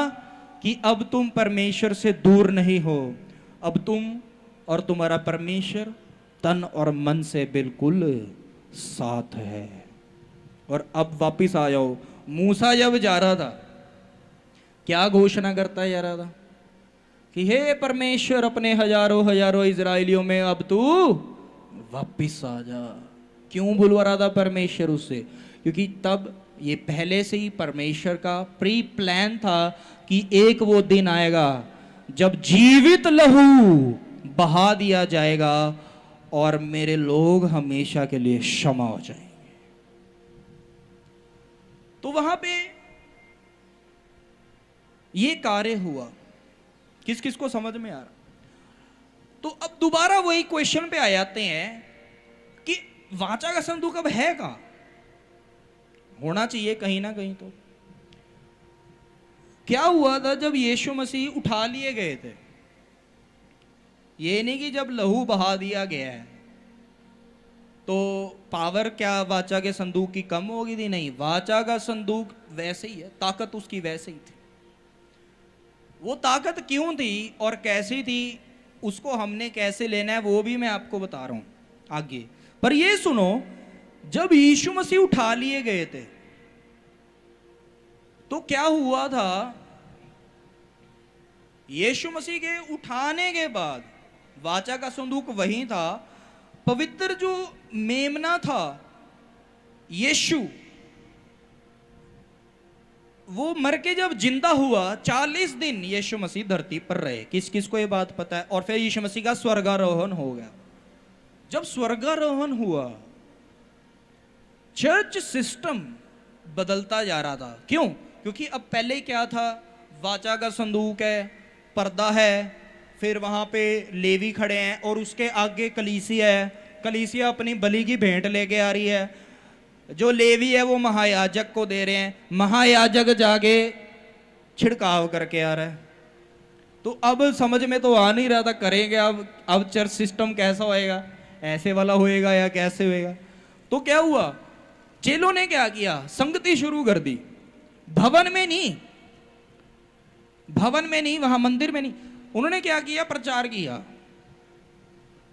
कि अब तुम परमेश्वर से दूर नहीं हो, अब तुम और तुम्हारा परमेश्वर तन और मन से बिल्कुल साथ है। और अब वापिस आ जाओ। मूसा जब जा रहा था, क्या घोषणा करता जा रहा था? कि हे परमेश्वर, अपने हजारों हजारों इजराइलियों में अब तू वापिस आ जा। क्यों बुलवा रहा था परमेश्वर उससे? क्योंकि तब ये पहले से ही परमेश्वर का प्री प्लान था कि एक वो दिन आएगा जब जीवित लहू बहा दिया जाएगा और मेरे लोग हमेशा के लिए क्षमा हो जाएंगे। तो वहां पे ये कार्य हुआ। किस किस को समझ में आ रहा? तो अब दोबारा वही क्वेश्चन पे आ जाते हैं कि वाचा का संदूक अब है कहां? होना चाहिए कहीं ना कहीं। तो क्या हुआ था जब यीशु मसीह उठा लिए गए थे? ये नहीं कि जब लहू बहा दिया गया है तो पावर क्या वाचा के संदूक की कम हो गई थी? नहीं, वाचा का संदूक वैसे ही है, ताकत उसकी वैसे ही थी। वो ताकत क्यों थी और कैसी थी, उसको हमने कैसे लेना है वो भी मैं आपको बता रहा हूं आगे। पर ये सुनो, जब यीशु मसीह उठा लिए गए थे तो क्या हुआ था? यीशु मसीह के उठाने के बाद वाचा का संदूक वहीं था, पवित्र जो मेमना था यीशु, वो मर के जब जिंदा हुआ 40 दिन यीशु मसीह धरती पर रहे। किस किस को ये बात पता है? और फिर यीशु मसीह का स्वर्गारोहण हो गया। जब स्वर्गारोहण हुआ, चर्च सिस्टम बदलता जा रहा था। क्यों? क्योंकि अब पहले क्या था? वाचा का संदूक है, पर्दा है, फिर वहां पे लेवी खड़े हैं और उसके आगे कलीसिया है। कलीसिया अपनी बलि की भेंट लेके आ रही है, जो लेवी है वो महायाजक को दे रहे हैं, महायाजक जाके छिड़काव करके आ रहा है। तो अब समझ में तो आ नहीं रहा था करेंगे अब चर्च सिस्टम कैसा होएगा, ऐसे वाला होएगा या कैसे होएगा। तो क्या हुआ? चेलों ने क्या किया, संगति शुरू कर दी। भवन में नहीं, वहां मंदिर में नहीं, उन्होंने क्या किया, प्रचार किया।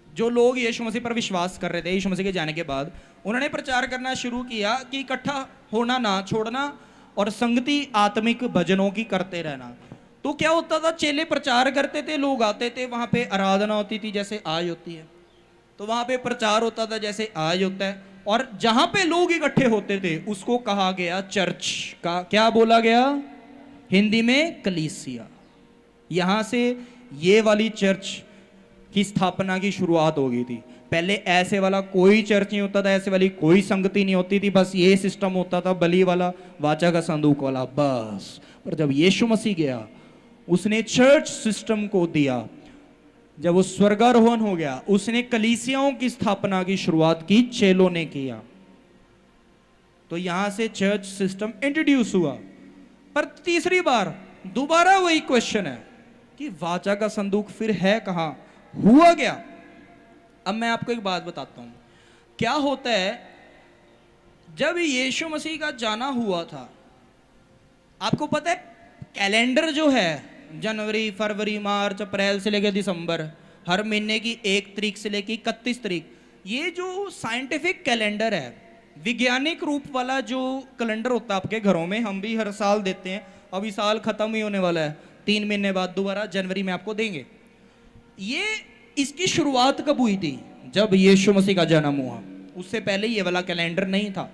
जो लोग यीशु मसीह पर विश्वास कर रहे थे, यीशु मसीह के जाने के बाद उन्होंने प्रचार करना शुरू किया कि इकट्ठा होना ना छोड़ना और संगति आत्मिक भजनों की करते रहना। तो क्या होता था, चेले प्रचार करते थे, लोग आते थे, वहां पे आराधना होती थी जैसे आज होती है, तो वहां पे प्रचार होता था जैसे आज होता है, और जहां पे लोग इकट्ठे होते थे उसको कहा गया चर्च का, क्या बोला गया हिंदी में, कलीसिया। यहां से ये वाली चर्च की स्थापना की शुरुआत हो गई थी। पहले ऐसे वाला कोई चर्च नहीं होता था, ऐसे वाली कोई संगति नहीं होती थी, बस ये सिस्टम होता था, बलि वाला, वाचा का संदूक वाला, बस। पर जब यीशु मसीह गया, उसने चर्च सिस्टम को दिया। जब वो स्वर्गारोहण हो गया, उसने कलीसियाओं की स्थापना की शुरुआत की, चेलों ने किया। तो यहां से चर्च सिस्टम इंट्रोड्यूस हुआ। पर तीसरी बार दोबारा वही क्वेश्चन है कि वाचा का संदूक फिर है कहां, हुआ क्या। अब मैं आपको एक बात बताता हूं, क्या होता है, जब यीशु मसीह का जाना हुआ था, आपको पता है कैलेंडर जो है, जनवरी, फरवरी, मार्च, अप्रैल से लेकर दिसंबर, हर महीने की 1 तारीख से लेकर 31 तारीख, ये जो साइंटिफिक कैलेंडर है, वैज्ञानिक रूप वाला जो कैलेंडर होता है आपके घरों में, हम भी हर साल देते हैं। अभी साल खत्म ही होने वाला है, 3 महीने बाद दोबारा जनवरी में आपको देंगे। ये इसकी शुरुआत कब हुई थी, जब यीशु मसीह का जन्म हुआ। उससे पहले ये वाला कैलेंडर नहीं था।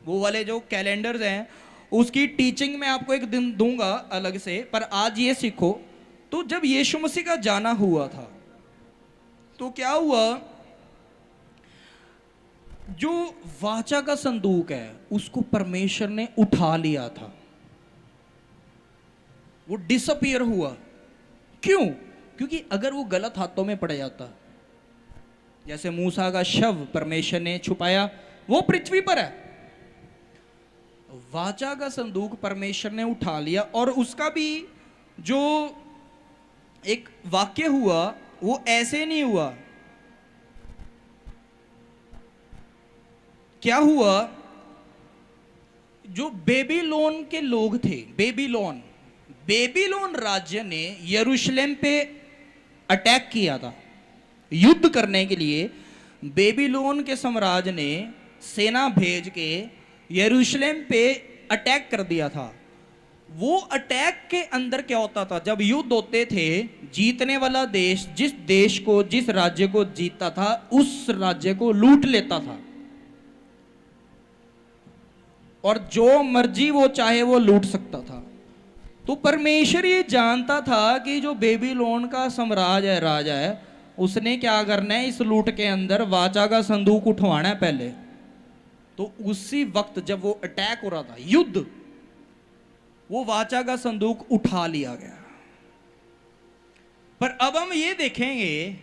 वो वाले जो कैलेंडर्स हैं उसकी टीचिंग मैं आपको एक दिन दूंगा अलग से, पर आज ये सीखो। तो जब यीशु मसीह का जाना हुआ था तो क्या हुआ, जो वाचा का संदूक है उसको परमेश्वर ने उठा लिया था, वो डिसअपियर हुआ। क्यों? क्योंकि अगर वो गलत हाथों में पड़ जाता, जैसे मूसा का शव परमेश्वर ने छुपाया, वो पृथ्वी पर है, वाचा का संदूक परमेश्वर ने उठा लिया। और उसका भी जो एक वाक्य हुआ वो ऐसे नहीं हुआ। क्या हुआ, जो बेबीलोन के लोग थे, बेबीलोन राज्य ने यरूशलेम पे अटैक किया था युद्ध करने के लिए। बेबीलोन के साम्राज्य ने सेना भेज के यरूशलेम पे अटैक कर दिया था। वो अटैक के अंदर क्या होता था, जब युद्ध होते थे, जीतने वाला देश जिस राज्य को जीतता था उस राज्य को लूट लेता था, और जो मर्जी वो चाहे वो लूट सकता था। तो परमेश्वर ये जानता था कि जो बेबीलोन का साम्राज्य है, राजा है, उसने क्या करना है, इस लूट के अंदर वाचा का संदूक उठवाना है पहले। तो उसी वक्त जब वो अटैक हो रहा था, युद्ध, वो वाचा का संदूक उठा लिया गया। पर अब हम ये देखेंगे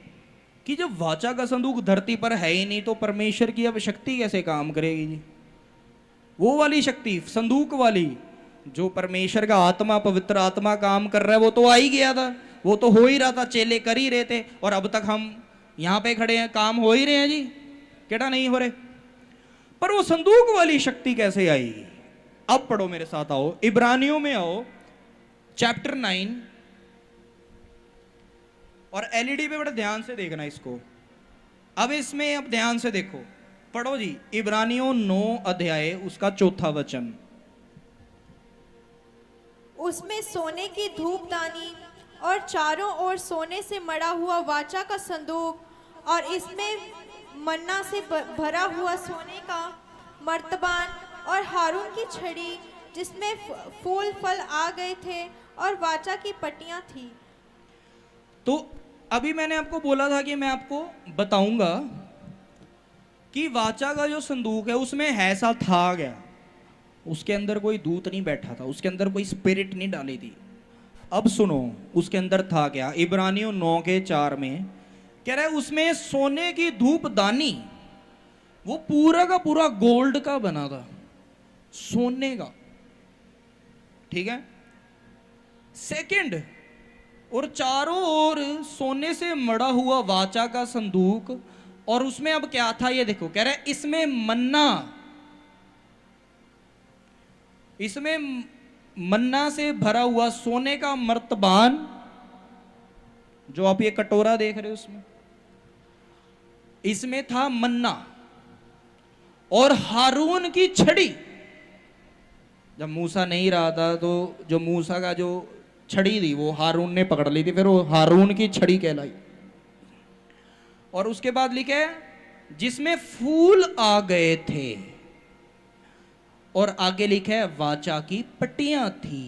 कि जब वाचा का संदूक धरती पर है ही नहीं, तो परमेश्वर की अब शक्ति कैसे काम करेगी जी। वो वाली शक्ति, संदूक वाली, जो परमेश्वर का आत्मा, पवित्र आत्मा काम कर रहा है, वो तो आ ही गया था, वो तो हो ही रहा था, चेले कर ही रहे थे, और अब तक हम यहां पे खड़े हैं, काम हो ही रहे हैं जी, केड़ा नहीं हो रहे। पर वो संदूक वाली शक्ति कैसे आई? अब पढ़ो मेरे साथ, आओ इब्रानियों में आओ, चैप्टर 9, और एलईडी पे बड़ा ध्यान से देखना इसको। अब इसमें अब ध्यान से देखो, पढ़ो जी, इब्रानियों 9 अध्याय उसका 4था वचन। उसमें सोने की धूपदानी और चारों ओर सोने से मढ़ा हुआ वाचा का संदूक, और इसमें मन्ना से भरा हुआ सोने का मर्तबान, और हारून की छड़ी जिसमें फूल फल आ गए थे, और वाचा की पट्टियां थी। तो अभी मैंने आपको बोला था कि मैं आपको बताऊंगा कि वाचा का जो संदूक है उसमें ऐसा था क्या, उसके अंदर कोई दूत नहीं बैठा था, उसके अंदर कोई स्पिरिट नहीं डाली थी। अब सुनो उसके अंदर था क्या। इब्रानियों 9 के 4 में कह रहा है, उसमें सोने की धूपदानी, वो पूरा का पूरा गोल्ड का बना था, सोने का, ठीक है। सेकंड, और चारों ओर सोने से मढ़ा हुआ वाचा का संदूक, और उसमें अब क्या था ये देखो, कह रहा है इसमें मन्ना इसमें मन्ना से भरा हुआ सोने का मर्तबान, जो आप ये कटोरा देख रहे हो, उसमें इसमें था मन्ना, और हारून की छड़ी। जब मूसा नहीं रहा था तो जो मूसा का जो छड़ी थी वो हारून ने पकड़ ली थी, फिर वो हारून की छड़ी कहलाई। और उसके बाद लिखे जिसमें फूल आ गए थे, और आगे लिखे है वाचा की पट्टियां थी।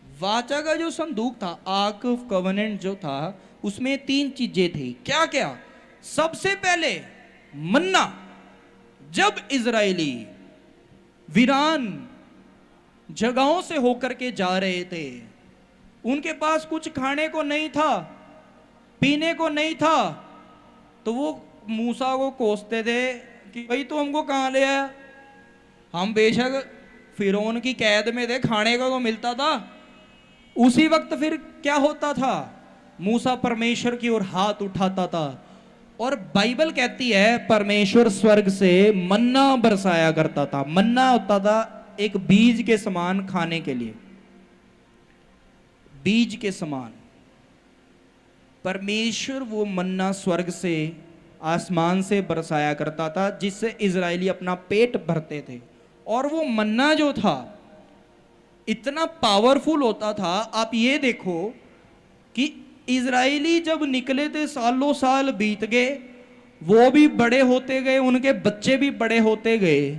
वाचा का जो संदूक था, आर्क ऑफ कवेनेंट जो था, उसमें 3 चीजें थी। क्या क्या? सबसे पहले मन्ना। जब इजरायली वीरान जगहों से होकर के जा रहे थे, उनके पास कुछ खाने को नहीं था, पीने को नहीं था, तो वो मूसा को कोसते थे कि भाई तू हमको कहां ले आया, हम बेशक फिरौन की कैद में थे, खाने को तो मिलता था। उसी वक्त फिर क्या होता था, मूसा परमेश्वर की ओर हाथ उठाता था, और बाइबल कहती है परमेश्वर स्वर्ग से मन्ना बरसाया करता था। मन्ना होता था एक बीज के समान खाने के लिए, बीज के समान। परमेश्वर वो मन्ना स्वर्ग से, आसमान से बरसाया करता था, जिससे इजरायली अपना पेट भरते थे। और वो मन्ना जो था इतना पावरफुल होता था, आप ये देखो कि इजरायली जब निकले थे, सालों साल बीत गए, वो भी बड़े होते गए, उनके बच्चे भी बड़े होते गए,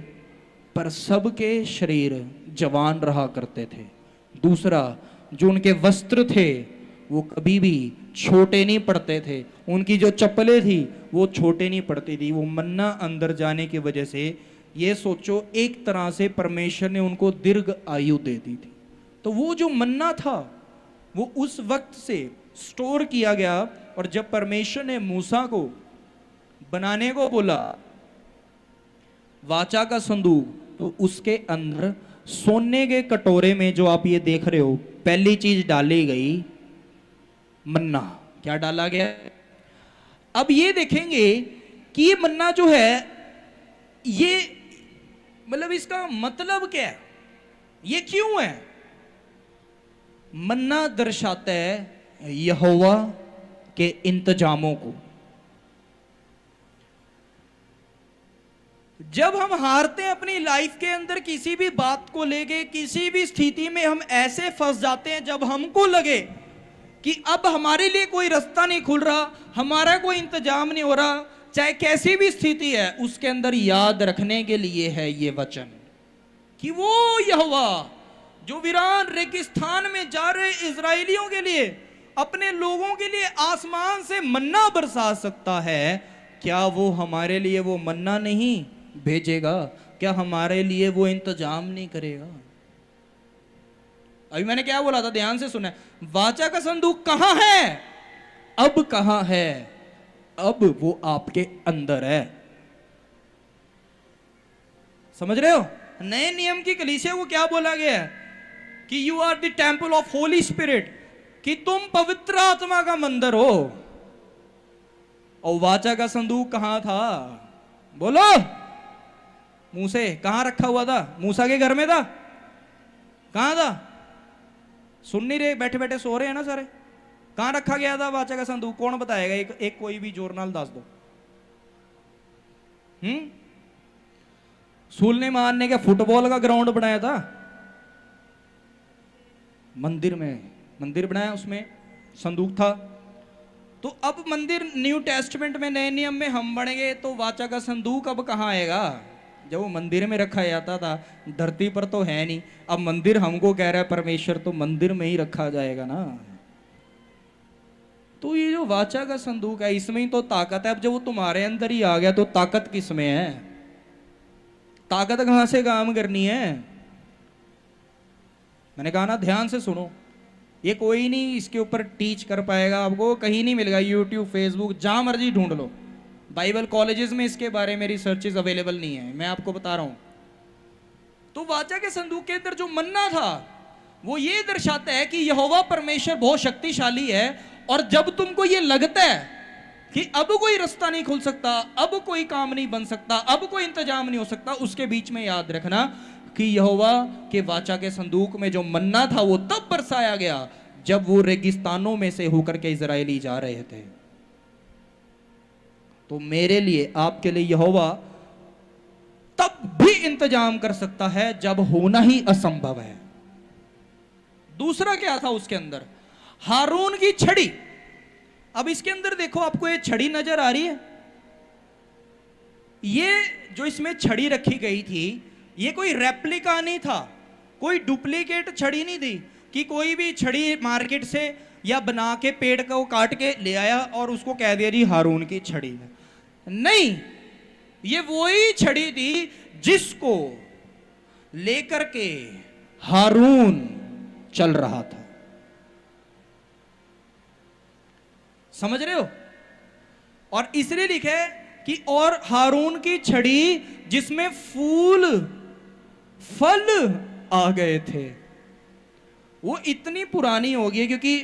पर सबके शरीर जवान रहा करते थे। दूसरा, जो उनके वस्त्र थे वो कभी भी छोटे नहीं पड़ते थे, उनकी जो चप्पलें थी वो छोटे नहीं पड़ती थी। वो मन्ना अंदर जाने की वजह से, ये सोचो, एक तरह से परमेश्वर ने उनको दीर्घ आयु दे दी थी। तो वो जो मन्ना था वो उस वक्त से स्टोर किया गया, और जब परमेश्वर ने मूसा को बनाने को बोला वाचा का संदूक, तो उसके अंदर सोने के कटोरे में जो आप ये देख रहे हो, पहली चीज डाली गई मन्ना। क्या डाला गया? अब ये देखेंगे कि ये मन्ना जो है, ये मतलब इसका मतलब क्या है, ये क्यों है? मन्ना दर्शाता है यहोवा के इंतजामों को। जब हम हारते हैं अपनी लाइफ के अंदर, किसी भी बात को लेके, किसी भी स्थिति में हम ऐसे फंस जाते हैं जब हमको लगे कि अब हमारे लिए कोई रास्ता नहीं खुल रहा, हमारा कोई इंतजाम नहीं हो रहा, चाहे कैसी भी स्थिति है, उसके अंदर याद रखने के लिए है ये वचन कि वो यहोवा जो वीरान रेगिस्तान में जा रहे इजरायलियों के लिए, अपने लोगों के लिए आसमान से मन्ना बरसा सकता है, क्या वो हमारे लिए वो मन्ना नहीं भेजेगा? क्या हमारे लिए वो इंतजाम नहीं करेगा? अभी मैंने क्या बोला था, ध्यान से सुना। वाचा का संदूक कहां है? अब कहां है? अब वो आपके अंदर है। समझ रहे हो? नए नियम की कलीसिया को क्या बोला गया है कि you are the temple of holy spirit, कि तुम पवित्र आत्मा का मंदिर हो। और वाचा का संदूक कहां था? बोलो। मूसे कहां रखा हुआ था? मूसा के घर में था? कहां था? सुन नहीं रहे, बैठे बैठे सो रहे हैं ना सारे। कहां रखा गया था वाचा का संदूक? कौन बताएगा? एक कोई भी जोर नाल दस दो। सुलने मान ने क्या फुटबॉल का ग्राउंड बनाया था? मंदिर में मंदिर बनाया, उसमें संदूक था। तो अब मंदिर न्यू टेस्टमेंट में, नए नियम में हम बढ़ेंगे, तो वाचा का संदूक अब कहां आएगा? जब वो मंदिर में रखा जाता था, धरती पर तो है नहीं। अब मंदिर हमको कह रहा है परमेश्वर, तो मंदिर में ही रखा जाएगा ना। तो ये जो वाचा का संदूक है, इसमें ही तो ताकत है। अब जब वो तुम्हारे अंदर ही आ गया, तो ताकत किसमें है? ताकत कहां से काम करनी है? मैंने कहा ना, ध्यान से सुनो। ये कोई नहीं इसके ऊपर टीच कर पाएगा, आपको कहीं नहीं मिलेगा। यूट्यूब, फेसबुक, जहां मर्जी ढूंढ लो। बाइबल कॉलेजेस में इसके बारे में रिसर्चेस अवेलेबल नहीं है, मैं आपको बता रहा हूं। तो वाचा के संदूक के अंदर जो मन्ना था, वो ये दर्शाता है कि यहोवा परमेश्वर बहुत शक्तिशाली है। और जब तुमको ये लगता है कि अब कोई रास्ता नहीं खुल सकता, अब कोई काम नहीं बन सकता, अब कोई इंतजाम नहीं हो सकता, उसके बीच में याद रखना कि यहोवा के वाचा के संदूक में जो मन्ना था वो तब बरसाया गया जब वो रेगिस्तानों में से होकर के इजरायली जा रहे थे। तो मेरे लिए, आपके लिए यहोवा तब भी इंतजाम कर सकता है जब होना ही असंभव है। दूसरा क्या था उसके अंदर? हारून की छड़ी। अब इसके अंदर देखो, आपको ये छड़ी नजर आ रही है? ये जो इसमें छड़ी रखी गई थी, ये कोई रेप्लिका नहीं था, कोई डुप्लीकेट छड़ी नहीं थी कि कोई भी छड़ी मार्केट से या बना के पेड़ को काट के ले आया और उसको कह दिया जी हारून की छड़ी है। नहीं, ये वही छड़ी थी जिसको लेकर के हारून चल रहा था। समझ रहे हो? और इसलिए लिखे कि और हारून की छड़ी जिसमें फूल फल आ गए थे। वो इतनी पुरानी हो गई क्योंकि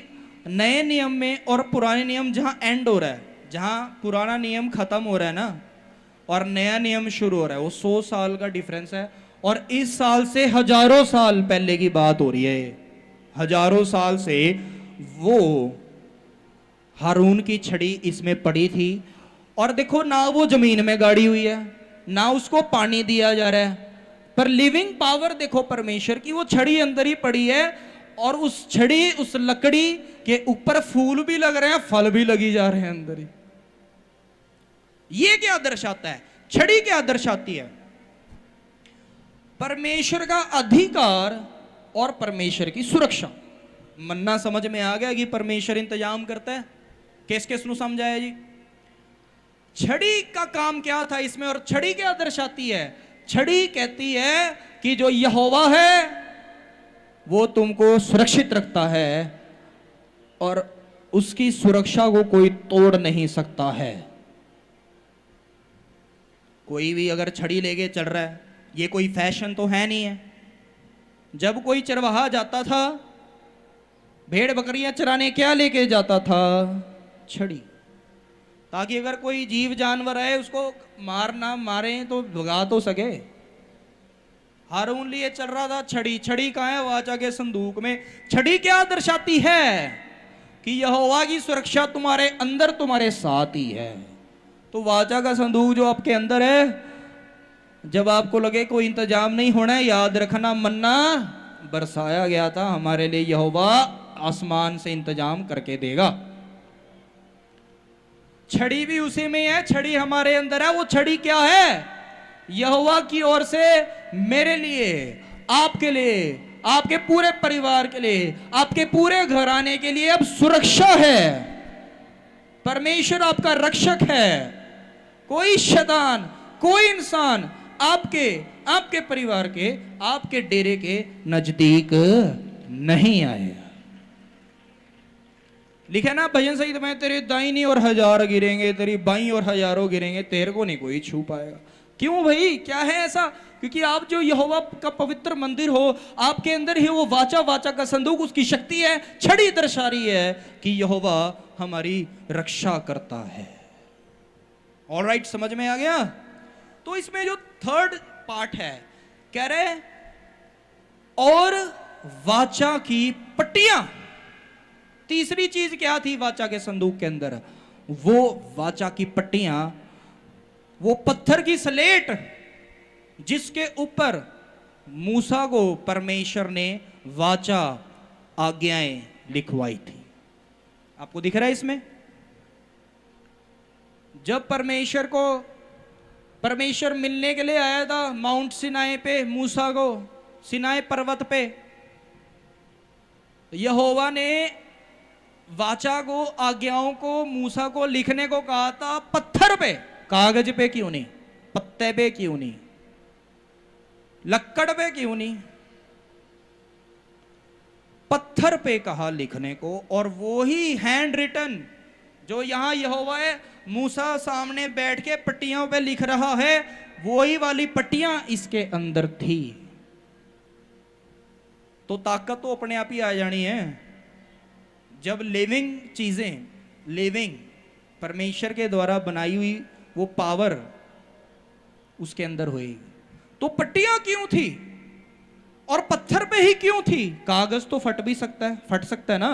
नए नियम में और पुराने नियम जहां एंड हो रहा है, जहां पुराना नियम खत्म हो रहा है ना और नया नियम शुरू हो रहा है, वो 100 साल का डिफरेंस है। और इस साल से हजारों साल पहले की बात हो रही है। हजारों साल से वो हारून की छड़ी इसमें पड़ी थी। और देखो ना, वो जमीन में गाड़ी हुई है, ना उसको पानी दिया जा रहा है, पर लिविंग पावर देखो परमेश्वर की, वो छड़ी अंदर ही पड़ी है। और उस छड़ी, उस लकड़ी के ऊपर फूल भी लग रहे हैं, फल भी लगी जा रहे हैं अंदर ही। ये क्या दर्शाता है? छड़ी क्या दर्शाती है? परमेश्वर का अधिकार और परमेश्वर की सुरक्षा। मन्ना समझ में आ गया कि परमेश्वर इंतजाम करता है। किस किस नु समझाया जी? छड़ी का काम क्या था इसमें, और छड़ी क्या दर्शाती है? छड़ी कहती है कि जो यहोवा है वो तुमको सुरक्षित रखता है और उसकी सुरक्षा को कोई तोड़ नहीं सकता है। कोई भी अगर छड़ी लेके चल रहा है, ये कोई फैशन तो है नहीं है। जब कोई चरवाहा जाता था भेड़ बकरियां चराने, क्या लेके जाता था? छड़ी, ताकि अगर कोई जीव जानवर है उसको मारना मारे तो भगा तो सके। हारून लिए चल रहा था छड़ी। छड़ी कहाँ है? वाचा के संदूक में। छड़ी क्या दर्शाती है? कि यहोवा की सुरक्षा तुम्हारे अंदर, तुम्हारे साथ ही है। तो वाचा का संदूक जो आपके अंदर है, जब आपको लगे कोई इंतजाम नहीं होना है, याद रखना मन्ना बरसाया गया था हमारे लिए, यहोवा आसमान से इंतजाम करके देगा। छड़ी भी उसी में है, छड़ी हमारे अंदर है। वो छड़ी क्या है? यहोवा की ओर से मेरे लिए, आपके लिए, आपके पूरे परिवार के लिए, आपके पूरे घराने के लिए अब सुरक्षा है। परमेश्वर आपका रक्षक है। कोई शैतान, कोई इंसान आपके परिवार के, आपके डेरे के नजदीक नहीं आएगा। लिखे ना भजन संहिता में, तेरे दाहिनी और 1000 गिरेंगे, तेरी बाईं और हजारों गिरेंगे, तेरे को नहीं कोई छू पाएगा। क्यों भाई, क्या है ऐसा? क्योंकि आप जो यहोवा का पवित्र मंदिर हो, आपके अंदर ही वो वाचा का संदूक, उसकी शक्ति है। छड़ी दर्शा रही है कि यहोवा हमारी रक्षा करता है। ऑलराइट, समझ में आ गया? तो इसमें जो थर्ड पार्ट है, कह रहे और वाचा की पट्टियां। तीसरी चीज क्या थी वाचा के संदूक के अंदर? वो वाचा की पट्टियां, वो पत्थर की स्लेट जिसके ऊपर मूसा को परमेश्वर ने वाचा, आज्ञाएं लिखवाई थी। आपको दिख रहा है इसमें? जब परमेश्वर मिलने के लिए आया था माउंट सिनाई पे, मूसा को सिनाई पर्वत पे, यहोवा ने वाचा को, आज्ञाओं को मूसा को लिखने को कहा था पत्थर पे। कागज पे क्यों नहीं? पत्ते पे क्यों नहीं? लक्कड़ पे क्यों नहीं? पत्थर पे कहा लिखने को। और वो ही हैंड रिटन जो यहां यहोवा है, मूसा सामने बैठ के पट्टियों पे लिख रहा है, वही वाली पट्टियां इसके अंदर थी। तो ताकत तो अपने आप ही आ जानी है। जब लिविंग चीजें, लिविंग परमेश्वर के द्वारा बनाई हुई वो पावर उसके अंदर हुई। तो पट्टियां क्यों थी? और पत्थर पे ही क्यों थी? कागज तो फट भी सकता है, फट सकता है ना,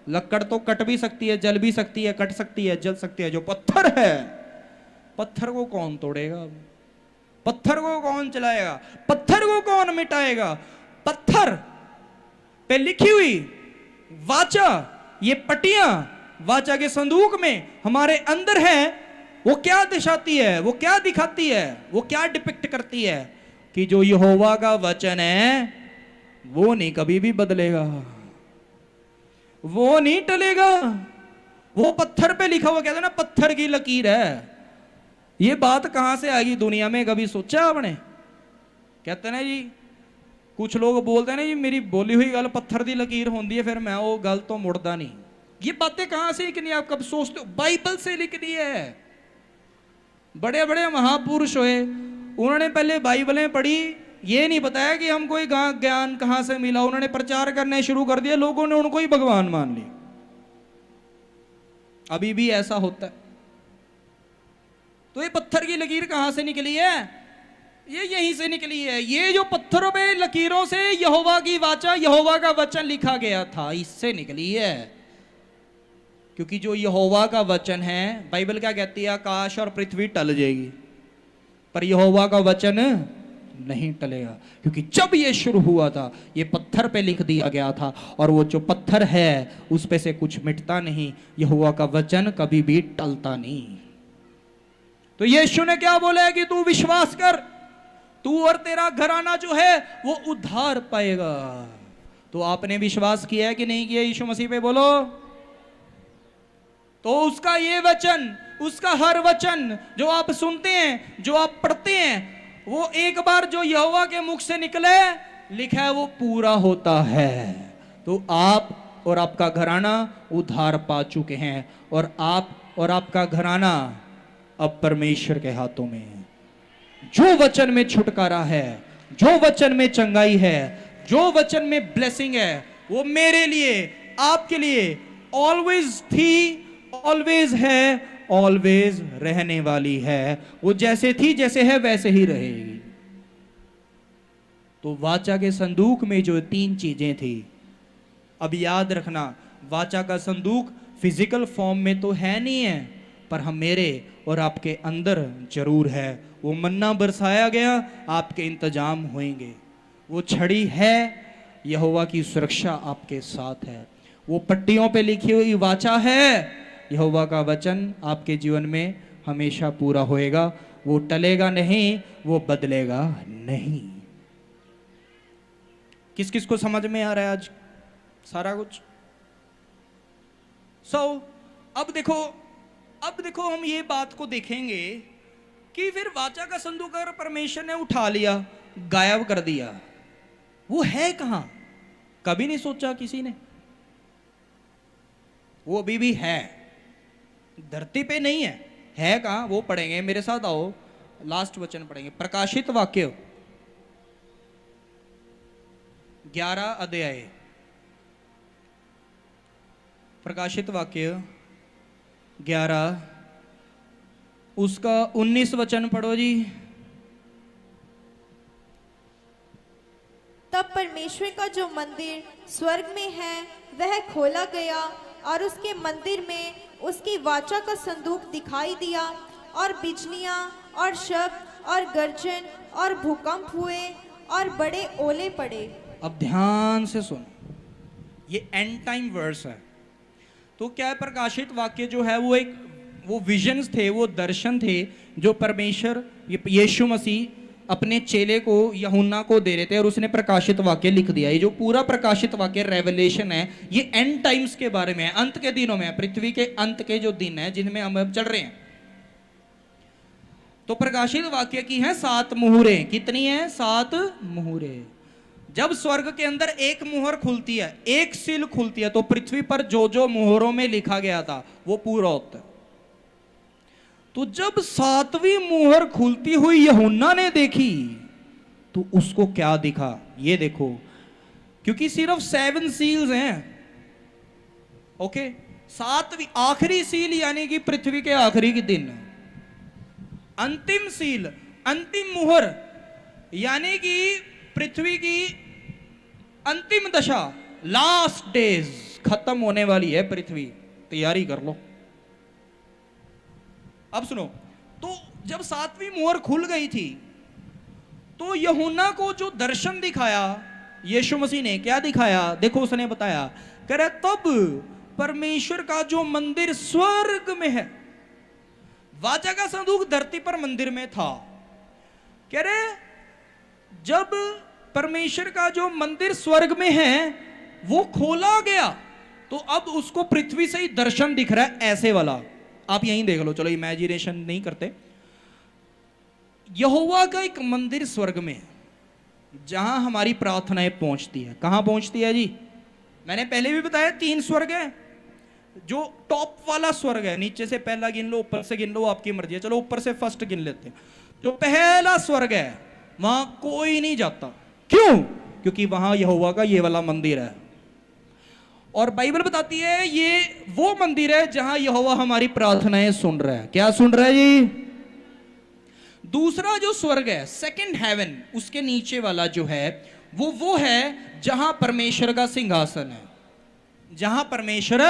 लकड़ तो कट भी सकती है, जल भी सकती है, कट सकती है, जल सकती है। जो पत्थर है, पत्थर को कौन तोड़ेगा? पत्थर को कौन चलाएगा? पत्थर को कौन मिटाएगा? पत्थर पे लिखी हुई वाचा, ये पटियां वाचा के संदूक में हमारे अंदर है, वो क्या दर्शाती है, वो क्या दिखाती है, वो क्या डिपिक्ट करती है? कि जो यहोवा का वचन है वो नहीं कभी भी बदलेगा, वो नहीं टलेगा। वो पत्थर पे लिखा हुआ, कहते हैं ना पत्थर की लकीर है। ये बात कहां से आएगी दुनिया में, कभी सोचा आपने? कहते हैं ना जी, कुछ लोग बोलते हैं ना जी, मेरी बोली हुई गल पत्थर की लकीर होती है, फिर मैं वो गल तो मुड़दा नहीं। ये बातें कहां से लिखनी है? आप कब सोचते हो? बाइबल से लिखनी है। बड़े बड़े महापुरुष हुए, उन्होंने पहले बाइबलें पढ़ी, ये नहीं बताया कि हमको ये ज्ञान कहां से मिला। उन्होंने प्रचार करने शुरू कर दिया, लोगों ने उनको ही भगवान मान लिया। अभी भी ऐसा होता है। तो ये पत्थर की लकीर कहां से निकली है? ये यहीं से निकली है। ये जो पत्थरों पे लकीरों से यहोवा की वाचा, यहोवा का वचन लिखा गया था, इससे निकली है। क्योंकि जो यहोवा का वचन है, बाइबल क्या कहती है? आकाश और पृथ्वी टल जाएगी, पर यहोवा का वचन नहीं टलेगा। क्योंकि जब ये शुरू हुआ था, ये पत्थर पे लिख दिया गया था, और वो जो पत्थर है उस पे से कुछ मिटता नहीं। यहोवा का वचन कभी भी टलता नहीं। तो यीशु ने क्या बोला है कि तू विश्वास कर, तू और तेरा घराना जो है वो उद्धार पाएगा। तो आपने विश्वास किया है कि नहीं किया यीशु मसीह पे? बोलो। तो उसका ये वचन, उसका हर वचन जो आप सुनते हैं, जो आप पढ़ते हैं, वो एक बार जो यहोवा के मुख से निकले, लिखा है वो पूरा होता है। तो आप और आपका घराना उद्धार पा चुके हैं, और आप और आपका घराना अब परमेश्वर के हाथों में है। जो वचन में छुटकारा है, जो वचन में चंगाई है, जो वचन में ब्लेसिंग है, वो मेरे लिए, आपके लिए ऑलवेज थी, ऑलवेज है, ऑलवेज रहने वाली है। वो जैसे थी, जैसे है, वैसे ही रहेगी। तो वाचा के संदूक में जो 3 चीजें थी, अब याद रखना, वाचा का संदूक फिजिकल फॉर्म में तो है नहीं है, पर हम मेरे और आपके अंदर जरूर है। वो मन्ना बरसाया गया, आपके इंतजाम होंगे। वो छड़ी है, यहोवा की सुरक्षा आपके साथ है। वो पट्टियों पे लिखी हुई वाचा है, यहोवा का वचन आपके जीवन में हमेशा पूरा होएगा। वो टलेगा नहीं, वो बदलेगा नहीं। किस किस को समझ में आ रहा है आज सारा कुछ? अब देखो हम ये बात को देखेंगे कि फिर वाचा का संदूक अगर परमेश्वर ने उठा लिया, गायब कर दिया, वो है कहां? कभी नहीं सोचा किसी ने? वो अभी भी है, धरती पे नहीं है कहां? वो पढ़ेंगे, मेरे साथ आओ, लास्ट वचन पढ़ेंगे। प्रकाशित वाक्य 11 अध्याय, प्रकाशित वाक्य 11 उसका 19 वचन पढ़ो जी। तब परमेश्वर का जो मंदिर स्वर्ग में है वह खोला गया, और उसके मंदिर में उसकी वाचा का संदूक दिखाई दिया, और बिजलियां और शब्द और गर्जन और भूकंप हुए, और बड़े ओले पड़े। अब ध्यान से सुन, ये एंड टाइम वर्स है। तो क्या है? प्रकाशित वाक्य जो है वो विजन्स थे, वो दर्शन थे जो परमेश्वर यीशु मसीह अपने चेले को, यूहन्ना को दे रहे थे, और उसने प्रकाशित वाक्य लिख दिया। ये जो पूरा प्रकाशित वाक्य रेवलेशन है, ये एंड टाइम्स के बारे में है, अंत के दिनों में, पृथ्वी के अंत के जो दिन है जिनमें हम चल रहे हैं। तो प्रकाशित वाक्य की है 7 मुहरें। कितनी है? 7 मुहरें। जब स्वर्ग के अंदर एक मुहर खुलती है, एक सील खुलती है, तो पृथ्वी पर जो जो मुहरों में लिखा गया था वो पूरा होता है। तो जब 7वीं मुहर खुलती हुई यूहन्ना ने देखी, तो उसको क्या दिखा? ये देखो, क्योंकि सिर्फ 7 सील्स हैं, ओके। 7वीं आखिरी सील यानी कि पृथ्वी के आखिरी के दिन, अंतिम सील, अंतिम मुहर यानी कि पृथ्वी की अंतिम दशा, लास्ट डेज, खत्म होने वाली है पृथ्वी, तैयारी कर लो। अब सुनो, तो जब सातवीं मोहर खुल गई थी तो यूहन्ना को जो दर्शन दिखाया यीशु मसीह ने, क्या दिखाया? देखो उसने बताया, कह रहा तब परमेश्वर का जो मंदिर स्वर्ग में है, वाचा का संदूक धरती पर मंदिर में था, कह रहे जब परमेश्वर का जो मंदिर स्वर्ग में है वो खोला गया तो अब उसको पृथ्वी से ही दर्शन दिख रहा है, ऐसे वाला। आप यहीं देख लो, चलो इमेजिनेशन नहीं करते। यहोवा का एक मंदिर स्वर्ग में है जहां हमारी प्रार्थनाएं पहुंचती है। कहां पहुंचती है जी? मैंने पहले भी बताया 3 स्वर्ग है। जो टॉप वाला स्वर्ग है, नीचे से पहला गिन लो, ऊपर से गिन लो, आपकी मर्जी है। चलो ऊपर से फर्स्ट गिन लेते हैं। जो पहला स्वर्ग है वहां कोई नहीं जाता। क्यों? क्योंकि वहां यहोवा का ये वाला मंदिर है। और बाइबल बताती है ये वो मंदिर है जहां यहोवा हमारी प्रार्थनाएं सुन रहा है। क्या सुन रहा है जी? दूसरा जो स्वर्ग है, सेकंड हेवन, उसके नीचे वाला जो है वो है जहां परमेश्वर का सिंहासन है, जहां परमेश्वर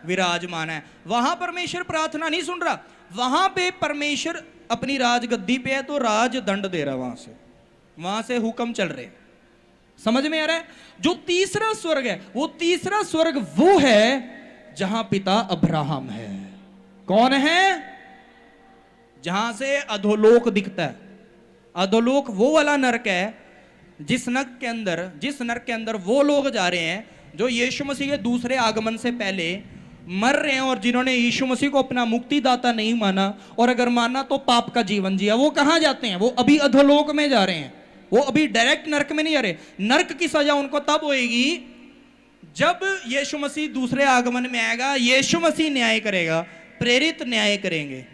विराजमान है। वहां परमेश्वर प्रार्थना नहीं सुन रहा, वहां पे परमेश्वर अपनी राजगद्दी पे है तो राज दंड दे रहा है, वहां से हुक्म चल रहे। समझ में आ रहा है? जो तीसरा स्वर्ग है, वो तीसरा स्वर्ग वो है जहां पिता अब्राहम है। कौन है? जहां से अधोलोक दिखता है। अधोलोक वो वाला नरक है जिस नरक के अंदर वो लोग जा रहे हैं जो यीशु मसीह के दूसरे आगमन से पहले मर रहे हैं और जिन्होंने यीशु मसीह को अपना मुक्तिदाता नहीं माना, और अगर माना तो पाप का जीवन जिया। वो कहां जाते हैं? वो अभी अधोलोक में जा रहे हैं। वो अभी डायरेक्ट नरक में नहीं जा रहे। नरक की सजा उनको तब होएगी जब यीशु मसीह दूसरे आगमन में आएगा। यीशु मसीह न्याय करेगा, प्रेरित न्याय करेंगे।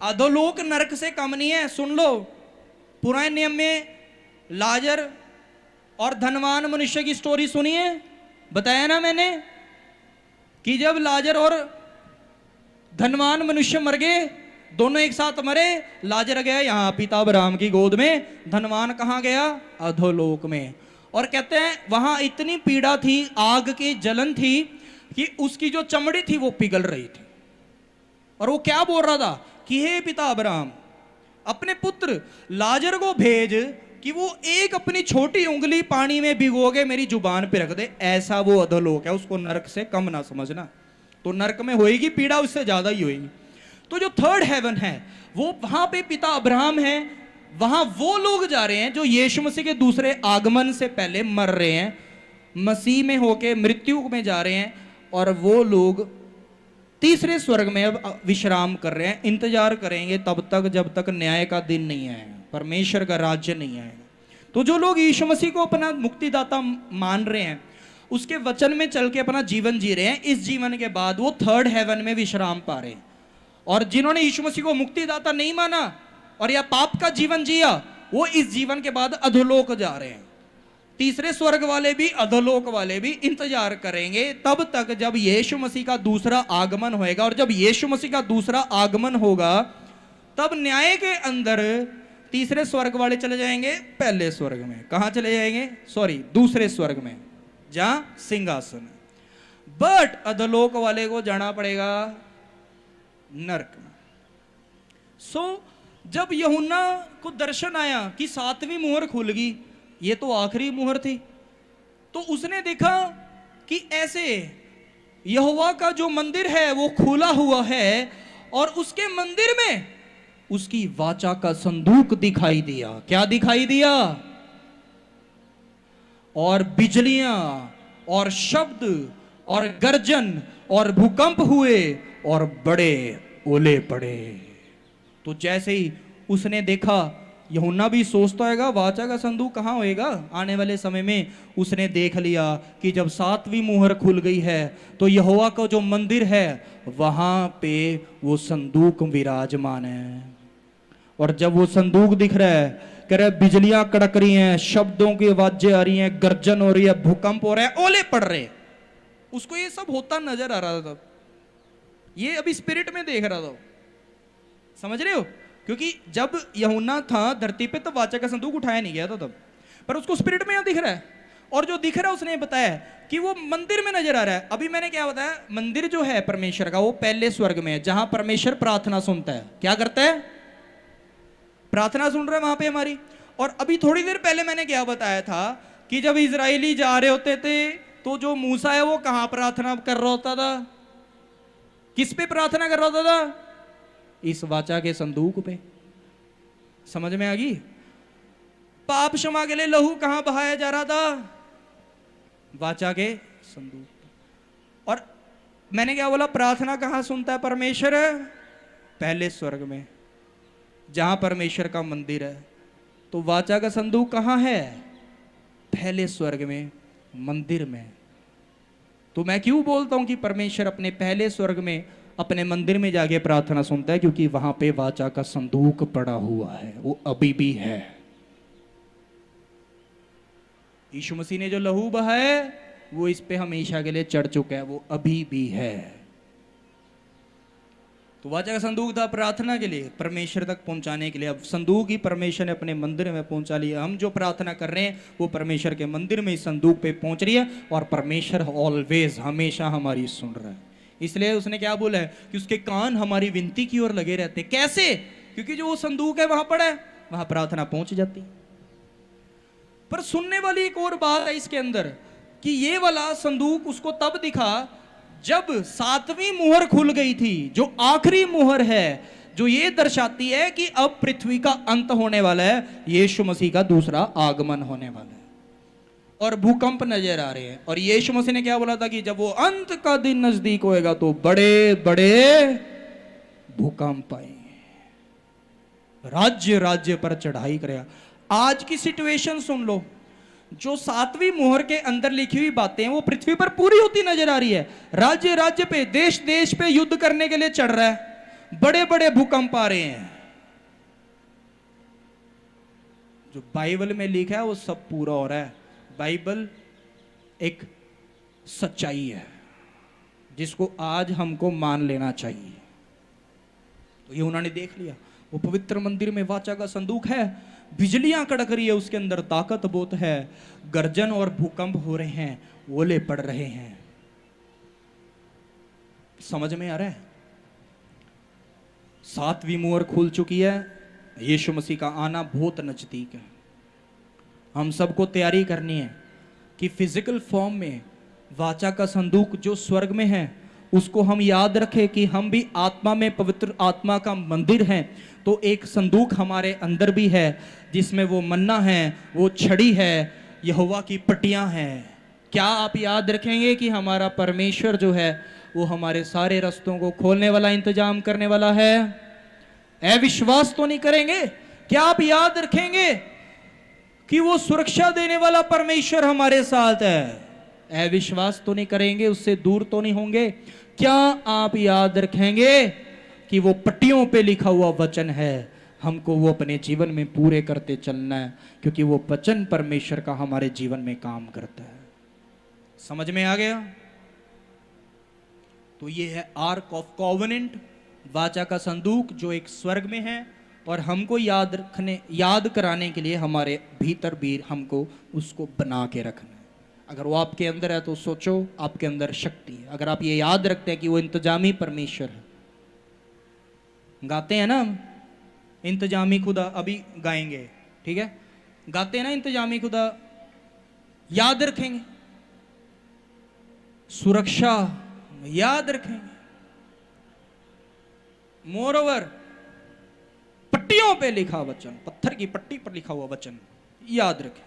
अधोलोक नरक से कम नहीं है। सुन लो, पुराने नियम में लाजर और धनवान मनुष्य की स्टोरी सुनी है? बताया ना मैंने कि जब लाजर और धनवान मनुष्य मर गए, दोनों एक साथ मरे। लाजर गया यहां पिता अब्राहम की गोद में, धनवान कहां गया? अधोलोक में। और कहते हैं वहां इतनी पीड़ा थी, आग की जलन थी कि उसकी जो चमड़ी थी वो पिघल रही थी। और वो क्या बोल रहा था कि हे पिता अब्राहम, अपने पुत्र लाजर को भेज कि वो एक अपनी छोटी उंगली पानी में भिगो के मेरी जुबान पे रख दे। ऐसा वो अधोलोक है, उसको नरक से कम ना समझना। तो नरक में होएगी पीड़ा, उससे ज्यादा ही होएगी। तो जो थर्ड हेवन है वो वहां पे पिता अब्राहम है। वहां वो लोग जा रहे हैं जो यीशु मसीह के दूसरे आगमन से पहले मर रहे हैं, मसीह में होके मृत्यु में जा रहे हैं। और वो लोग तीसरे स्वर्ग में अब विश्राम कर रहे हैं, इंतजार करेंगे तब तक जब तक न्याय का दिन नहीं आएगा, परमेश्वर का राज्य नहीं आएगा। तो जो लोग यीशु मसीह को अपना मुक्तिदाता मान रहे हैं, उसके वचन में चल के अपना जीवन जी रहे हैं, इस जीवन के बाद वो थर्ड हेवन में विश्राम पा रहे हैं। और जिन्होंने यीशु मसीह को मुक्तिदाता नहीं माना और या पाप का जीवन जिया, वो इस जीवन के बाद अधोलोक जा रहे हैं। तीसरे स्वर्ग वाले भी, अधोलोक वाले भी इंतजार करेंगे तब तक जब यीशु मसीह का दूसरा आगमन होएगा। और जब यीशु मसीह का दूसरा आगमन होगा तब न्याय के अंदर तीसरे स्वर्ग वाले चले जाएंगे पहले स्वर्ग में। कहां चले जाएंगे? दूसरे स्वर्ग में जहां सिंहासन। बट अधोलोक वाले को जाना पड़ेगा नरक में। जब यूहन्ना को दर्शन आया कि 7वीं मुहर खुल गई, ये तो आखिरी मुहर थी, तो उसने देखा कि ऐसे यहोवा का जो मंदिर है वो खुला हुआ है और उसके मंदिर में उसकी वाचा का संदूक दिखाई दिया। क्या दिखाई दिया? और बिजलियां और शब्द और गर्जन और भूकंप हुए और बड़े ओले पड़े। तो जैसे ही उसने देखा, यूहन्ना भी सोचता होगा वाचा का संदूक कहां होएगा आने वाले समय में। उसने देख लिया कि जब 7वीं मुहर खुल गई है तो यहोवा का जो मंदिर है वहां पे वो संदूक विराजमान है। और जब वो संदूक दिख रहा है, कह रहे बिजलियां कड़क रही हैं, शब्दों की आवाजें आ रही हैं, गर्जन हो रही है, भूकंप हो रहा है, ओले पड़ रहे। उसको ये सब होता नजर आ रहा था, ये अभी स्पिरिट में देख रहा था। समझ रहे हो? क्योंकि जब यूहन्ना था धरती पे तब वाचा का संदूक उठाया नहीं गया था तब। पर उसको स्पिरिट में यहाँ दिख रहा है, और जो दिख रहा है उसने बताया कि वो मंदिर में नजर आ रहा है। अभी मैंने क्या बताया, मंदिर जो है परमेश्वर का वो पहले स्वर्ग में है, जहां परमेश्वर प्रार्थना सुनता है। क्या करता है? प्रार्थना सुन रहा है वहां पे हमारी। और अभी थोड़ी देर पहले मैंने क्या बताया था कि जब इजरायली जा रहे होते थे तो जो मूसा है वो कहां प्रार्थना कर रहा होता था? किस पे प्रार्थना कर रहा होता था? इस वाचा के संदूक पे। समझ में आ गई? पाप क्षमा के लिए लहू कहां बहाया जा रहा था? वाचा के संदूक पे। और मैंने क्या बोला, प्रार्थना कहां सुनता है परमेश्वर? पहले स्वर्ग में, जहां परमेश्वर का मंदिर है। तो वाचा का संदूक कहां है? पहले स्वर्ग में, मंदिर में। तो मैं क्यों बोलता हूं कि परमेश्वर अपने पहले स्वर्ग में अपने मंदिर में जाके प्रार्थना सुनता है? क्योंकि वहां पे वाचा का संदूक पड़ा हुआ है, वो अभी भी है। यीशु मसीह ने जो लहू बहाया वो इस पे हमेशा के लिए चढ़ चुका है, वो अभी भी है। तो वाचा का संदूक था प्रार्थना के लिए, परमेश्वर तक पहुंचाने के लिए। अब संदूक ही परमेश्वर ने अपने मंदिर में पहुंचा लिया। हम जो प्रार्थना कर रहे हैं वो परमेश्वर के मंदिर में इस संदूक पे पहुंच रही है, और परमेश्वर ऑलवेज, हमेशा हमारी सुन रहा है। इसलिए उसने क्या बोला है कि उसके कान हमारी विनती की ओर लगे रहते। कैसे? क्योंकि जो वो संदूक है वहां पड़ा है, वहां प्रार्थना पहुंच जाती। पर सुनने वाली एक और बात है इसके अंदर कि ये वाला संदूक उसको तब दिखा जब 7वीं मुहर खुल गई थी, जो आखिरी मुहर है, जो ये दर्शाती है कि अब पृथ्वी का अंत होने वाला है, यीशु मसीह का दूसरा आगमन होने वाला है, और भूकंप नजर आ रहे हैं। और यीशु मसीह ने क्या बोला था कि जब वो अंत का दिन नजदीक होएगा तो बड़े बड़े भूकंप आएंगे, राज्य राज्य पर चढ़ाई करेगा। आज की सिचुएशन सुन लो, जो 7वीं मुहर के अंदर लिखी हुई बातें वो पृथ्वी पर पूरी होती नजर आ रही है। राज्य राज्य पे, देश देश पे युद्ध करने के लिए चढ़ रहा है, बड़े बड़े भूकंप आ रहे हैं। जो बाइबल में लिखा है वो सब पूरा हो रहा है। बाइबल एक सच्चाई है जिसको आज हमको मान लेना चाहिए। तो ये उन्होंने देख लिया, वो पवित्र मंदिर में वाचा का संदूक है, बिजलियां कड़क रही है, उसके अंदर ताकत बहुत है, गर्जन और भूकंप हो रहे हैं, ओले पड़ रहे हैं। समझ में आ रहा है? 7वीं मुहर खुल चुकी है, यीशु मसीह का आना बहुत नजदीक है। हम सबको तैयारी करनी है कि फिजिकल फॉर्म में वाचा का संदूक जो स्वर्ग में है उसको हम याद रखें कि हम भी आत्मा में पवित्र आत्मा का मंदिर हैं। तो एक संदूक हमारे अंदर भी है जिसमें वो मन्ना है, वो छड़ी है, यहोवा की पट्टियां हैं। क्या आप याद रखेंगे कि हमारा परमेश्वर जो है वो हमारे सारे रास्तों को खोलने वाला, इंतजाम करने वाला है? अविश्वास तो नहीं करेंगे? क्या आप याद रखेंगे कि वो सुरक्षा देने वाला परमेश्वर हमारे साथ है? अविश्वास तो नहीं करेंगे, उससे दूर तो नहीं होंगे? क्या आप याद रखेंगे कि वो पट्टियों पे लिखा हुआ वचन है, हमको वो अपने जीवन में पूरे करते चलना है, क्योंकि वो वचन परमेश्वर का हमारे जीवन में काम करता है। समझ में आ गया? तो ये है आर्क ऑफ कॉवेनेंट, वाचा का संदूक जो एक स्वर्ग में है, और हमको याद कराने के लिए हमारे भीतर भी हमको उसको बना के रखना है। अगर वो आपके अंदर है तो सोचो आपके अंदर शक्ति है। अगर आप ये याद रखते हैं कि वो इंतजामी परमेश्वर है, गाते हैं ना हम, इंतजामी खुदा, अभी गाएंगे, ठीक है? गाते हैं ना इंतजामी खुदा, याद रखेंगे, सुरक्षा याद रखेंगे। मोरओवर पट्टियों पे लिखा वचन, पत्थर की पट्टी पर लिखा हुआ वचन याद रखें।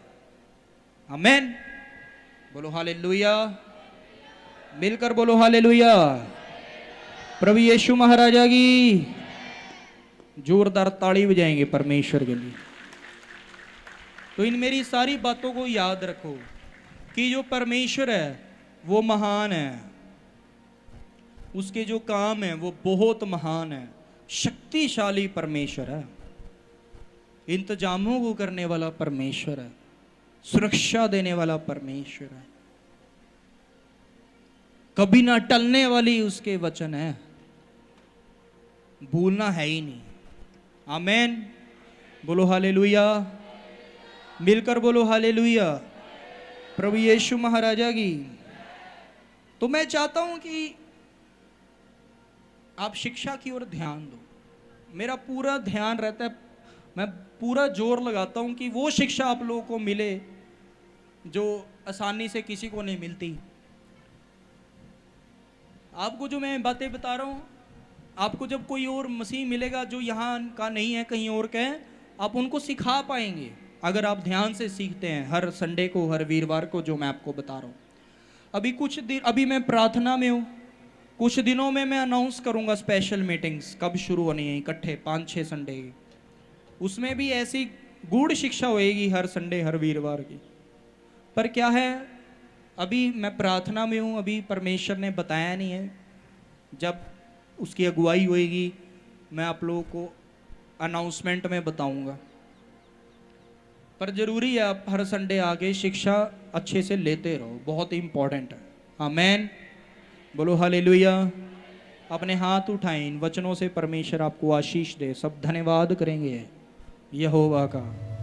आमेन। बोलो हालेलुया, मिलकर बोलो हालेलुया। प्रभु यीशु महाराजा की जोरदार ताड़ी बजाएंगे परमेश्वर के लिए। तो इन मेरी सारी बातों को याद रखो कि जो परमेश्वर है वो महान है, उसके जो काम है वो बहुत महान है, शक्तिशाली परमेश्वर है, इंतजामों को करने वाला परमेश्वर है, सुरक्षा देने वाला परमेश्वर है, कभी ना टलने वाली उसके वचन है, भूलना है ही नहीं। आमेन। बोलो हालेलुया। मिलकर बोलो हालेलुया। प्रभु यीशु महाराजा की। तो मैं चाहता हूं कि आप शिक्षा की ओर ध्यान दो। मेरा पूरा ध्यान रहता है, मैं पूरा जोर लगाता हूं कि वो शिक्षा आप लोगों को मिले जो आसानी से किसी को नहीं मिलती। आपको जो मैं बातें बता रहा हूं, आपको जब कोई और मसीह मिलेगा जो यहाँ का नहीं है, कहीं और का है, आप उनको सिखा पाएंगे अगर आप ध्यान से सीखते हैं हर संडे को, हर वीरवार को, जो मैं आपको बता रहा हूँ। अभी मैं प्रार्थना में हूँ। कुछ दिनों में मैं अनाउंस करूँगा स्पेशल मीटिंग्स कब शुरू होनी है, इकट्ठे 5-6 संडे की। उसमें भी ऐसी गूढ़ शिक्षा होएगी हर संडे, हर वीरवार की। पर क्या है, अभी मैं प्रार्थना में हूँ, अभी परमेश्वर ने बताया नहीं है। जब उसकी अगुवाई होएगी मैं आप लोगों को अनाउंसमेंट में बताऊंगा। पर जरूरी है आप हर संडे आके शिक्षा अच्छे से लेते रहो, बहुत इंपॉर्टेंट है। आमेन, बोलो हालेलुया। अपने हाथ उठाएं, इन वचनों से परमेश्वर आपको आशीष दे। सब धन्यवाद करेंगे यहोवा का।